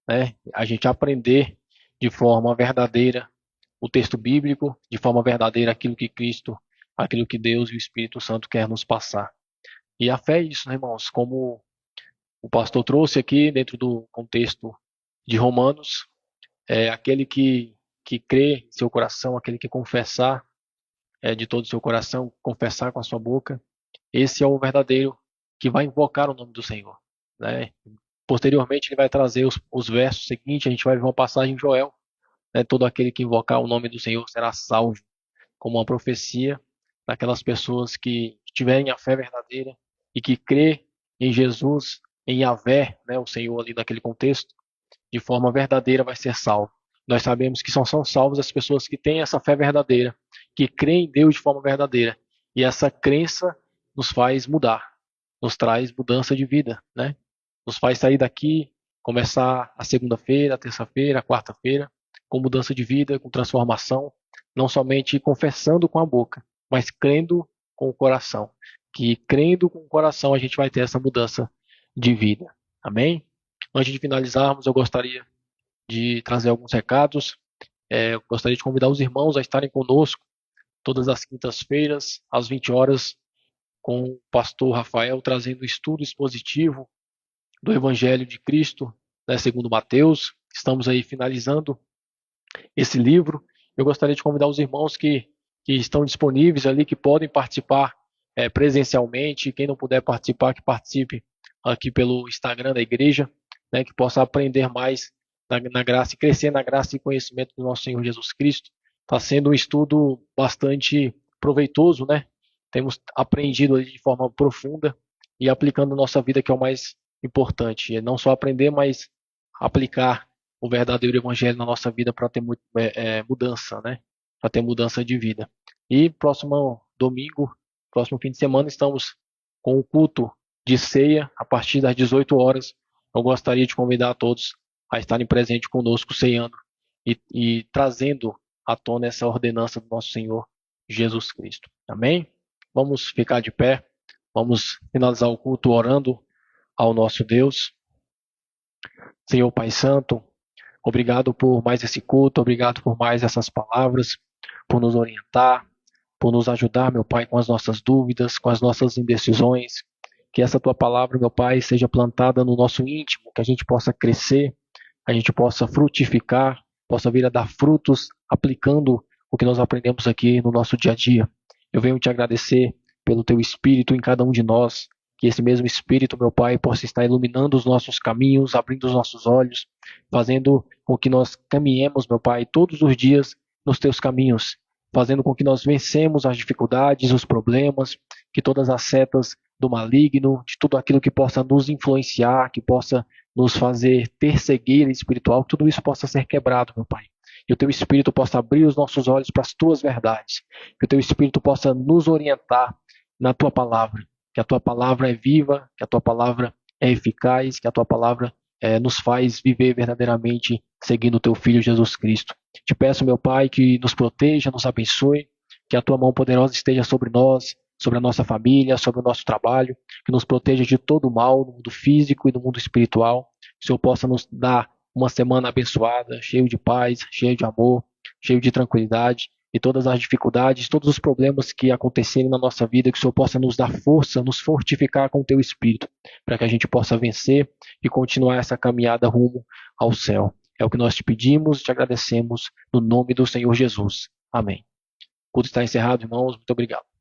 né? A gente aprender de forma verdadeira o texto bíblico, de forma verdadeira aquilo que Cristo, aquilo que Deus e o Espírito Santo quer nos passar. E a fé é isso, né, irmãos? Como o pastor trouxe aqui dentro do contexto de Romanos, é aquele que crê em seu coração, aquele que confessar de todo o seu coração, confessar com a sua boca, esse é o verdadeiro que vai invocar o nome do Senhor, né? Posteriormente ele vai trazer os versos seguintes, a gente vai ver uma passagem em Joel, né? Todo aquele que invocar o nome do Senhor será salvo, como uma profecia daquelas pessoas que tiverem a fé verdadeira e que crê em Jesus, em Yahvé, né, o Senhor ali naquele contexto, de forma verdadeira vai ser salvo. Nós sabemos que são salvos as pessoas que têm essa fé verdadeira, que creem em Deus de forma verdadeira. E essa crença nos faz mudar, nos traz mudança de vida, né? Nos faz sair daqui, começar a segunda-feira, a terça-feira, a quarta-feira, com mudança de vida, com transformação, não somente confessando com a boca, mas crendo com o coração. Que crendo com o coração a gente vai ter essa mudança de vida. Amém? Antes de finalizarmos, eu gostaria de trazer alguns recados. Eu gostaria de convidar os irmãos a estarem conosco todas as quintas-feiras, às 20 horas, com o pastor Rafael, trazendo o estudo expositivo do Evangelho de Cristo, né, segundo Mateus. Estamos aí finalizando esse livro. Eu gostaria de convidar os irmãos que estão disponíveis ali, que podem participar presencialmente. Quem não puder participar, que participe aqui pelo Instagram da igreja, né, que possa aprender mais na graça e crescer na graça e conhecimento do nosso Senhor Jesus Cristo. Está sendo um estudo bastante proveitoso, né? Temos aprendido de forma profunda e aplicando na nossa vida, que é o mais importante. E não só aprender, mas aplicar o verdadeiro evangelho na nossa vida para ter mudança, né? Para ter mudança de vida. E próximo domingo, próximo fim de semana, estamos com o culto de ceia a partir das 18 horas. Eu gostaria de convidar a todos a estarem presentes conosco, ceando e trazendo à tona essa ordenança do nosso Senhor Jesus Cristo. Amém? Vamos ficar de pé, vamos finalizar o culto orando ao nosso Deus. Senhor Pai Santo, obrigado por mais esse culto, obrigado por mais essas palavras, por nos orientar, por nos ajudar, meu Pai, com as nossas dúvidas, com as nossas indecisões. Que essa Tua palavra, meu Pai, seja plantada no nosso íntimo, que a gente possa crescer, a gente possa frutificar, possa vir a dar frutos, aplicando o que nós aprendemos aqui no nosso dia a dia. Eu venho te agradecer pelo Teu Espírito em cada um de nós, que esse mesmo Espírito, meu Pai, possa estar iluminando os nossos caminhos, abrindo os nossos olhos, fazendo com que nós caminhemos, meu Pai, todos os dias nos Teus caminhos, fazendo com que nós vencemos as dificuldades, os problemas, que todas as setas do maligno, de tudo aquilo que possa nos influenciar, que possa nos fazer ter cegueira espiritual, que tudo isso possa ser quebrado, meu Pai. Que o Teu Espírito possa abrir os nossos olhos para as Tuas verdades, que o Teu Espírito possa nos orientar na Tua palavra, que a Tua palavra é viva, que a Tua palavra é eficaz, que a Tua palavra nos faz viver verdadeiramente seguindo o Teu Filho Jesus Cristo. Te peço, meu Pai, que nos proteja, nos abençoe, que a Tua mão poderosa esteja sobre nós, sobre a nossa família, sobre o nosso trabalho, que nos proteja de todo o mal, no mundo físico e no mundo espiritual. Que o Senhor possa nos dar uma semana abençoada, cheio de paz, cheio de amor, cheio de tranquilidade, e todas as dificuldades, todos os problemas que acontecerem na nossa vida, que o Senhor possa nos dar força, nos fortificar com o Teu Espírito, para que a gente possa vencer e continuar essa caminhada rumo ao céu. É o que nós te pedimos e te agradecemos no nome do Senhor Jesus. Amém. O culto está encerrado, irmãos. Muito obrigado.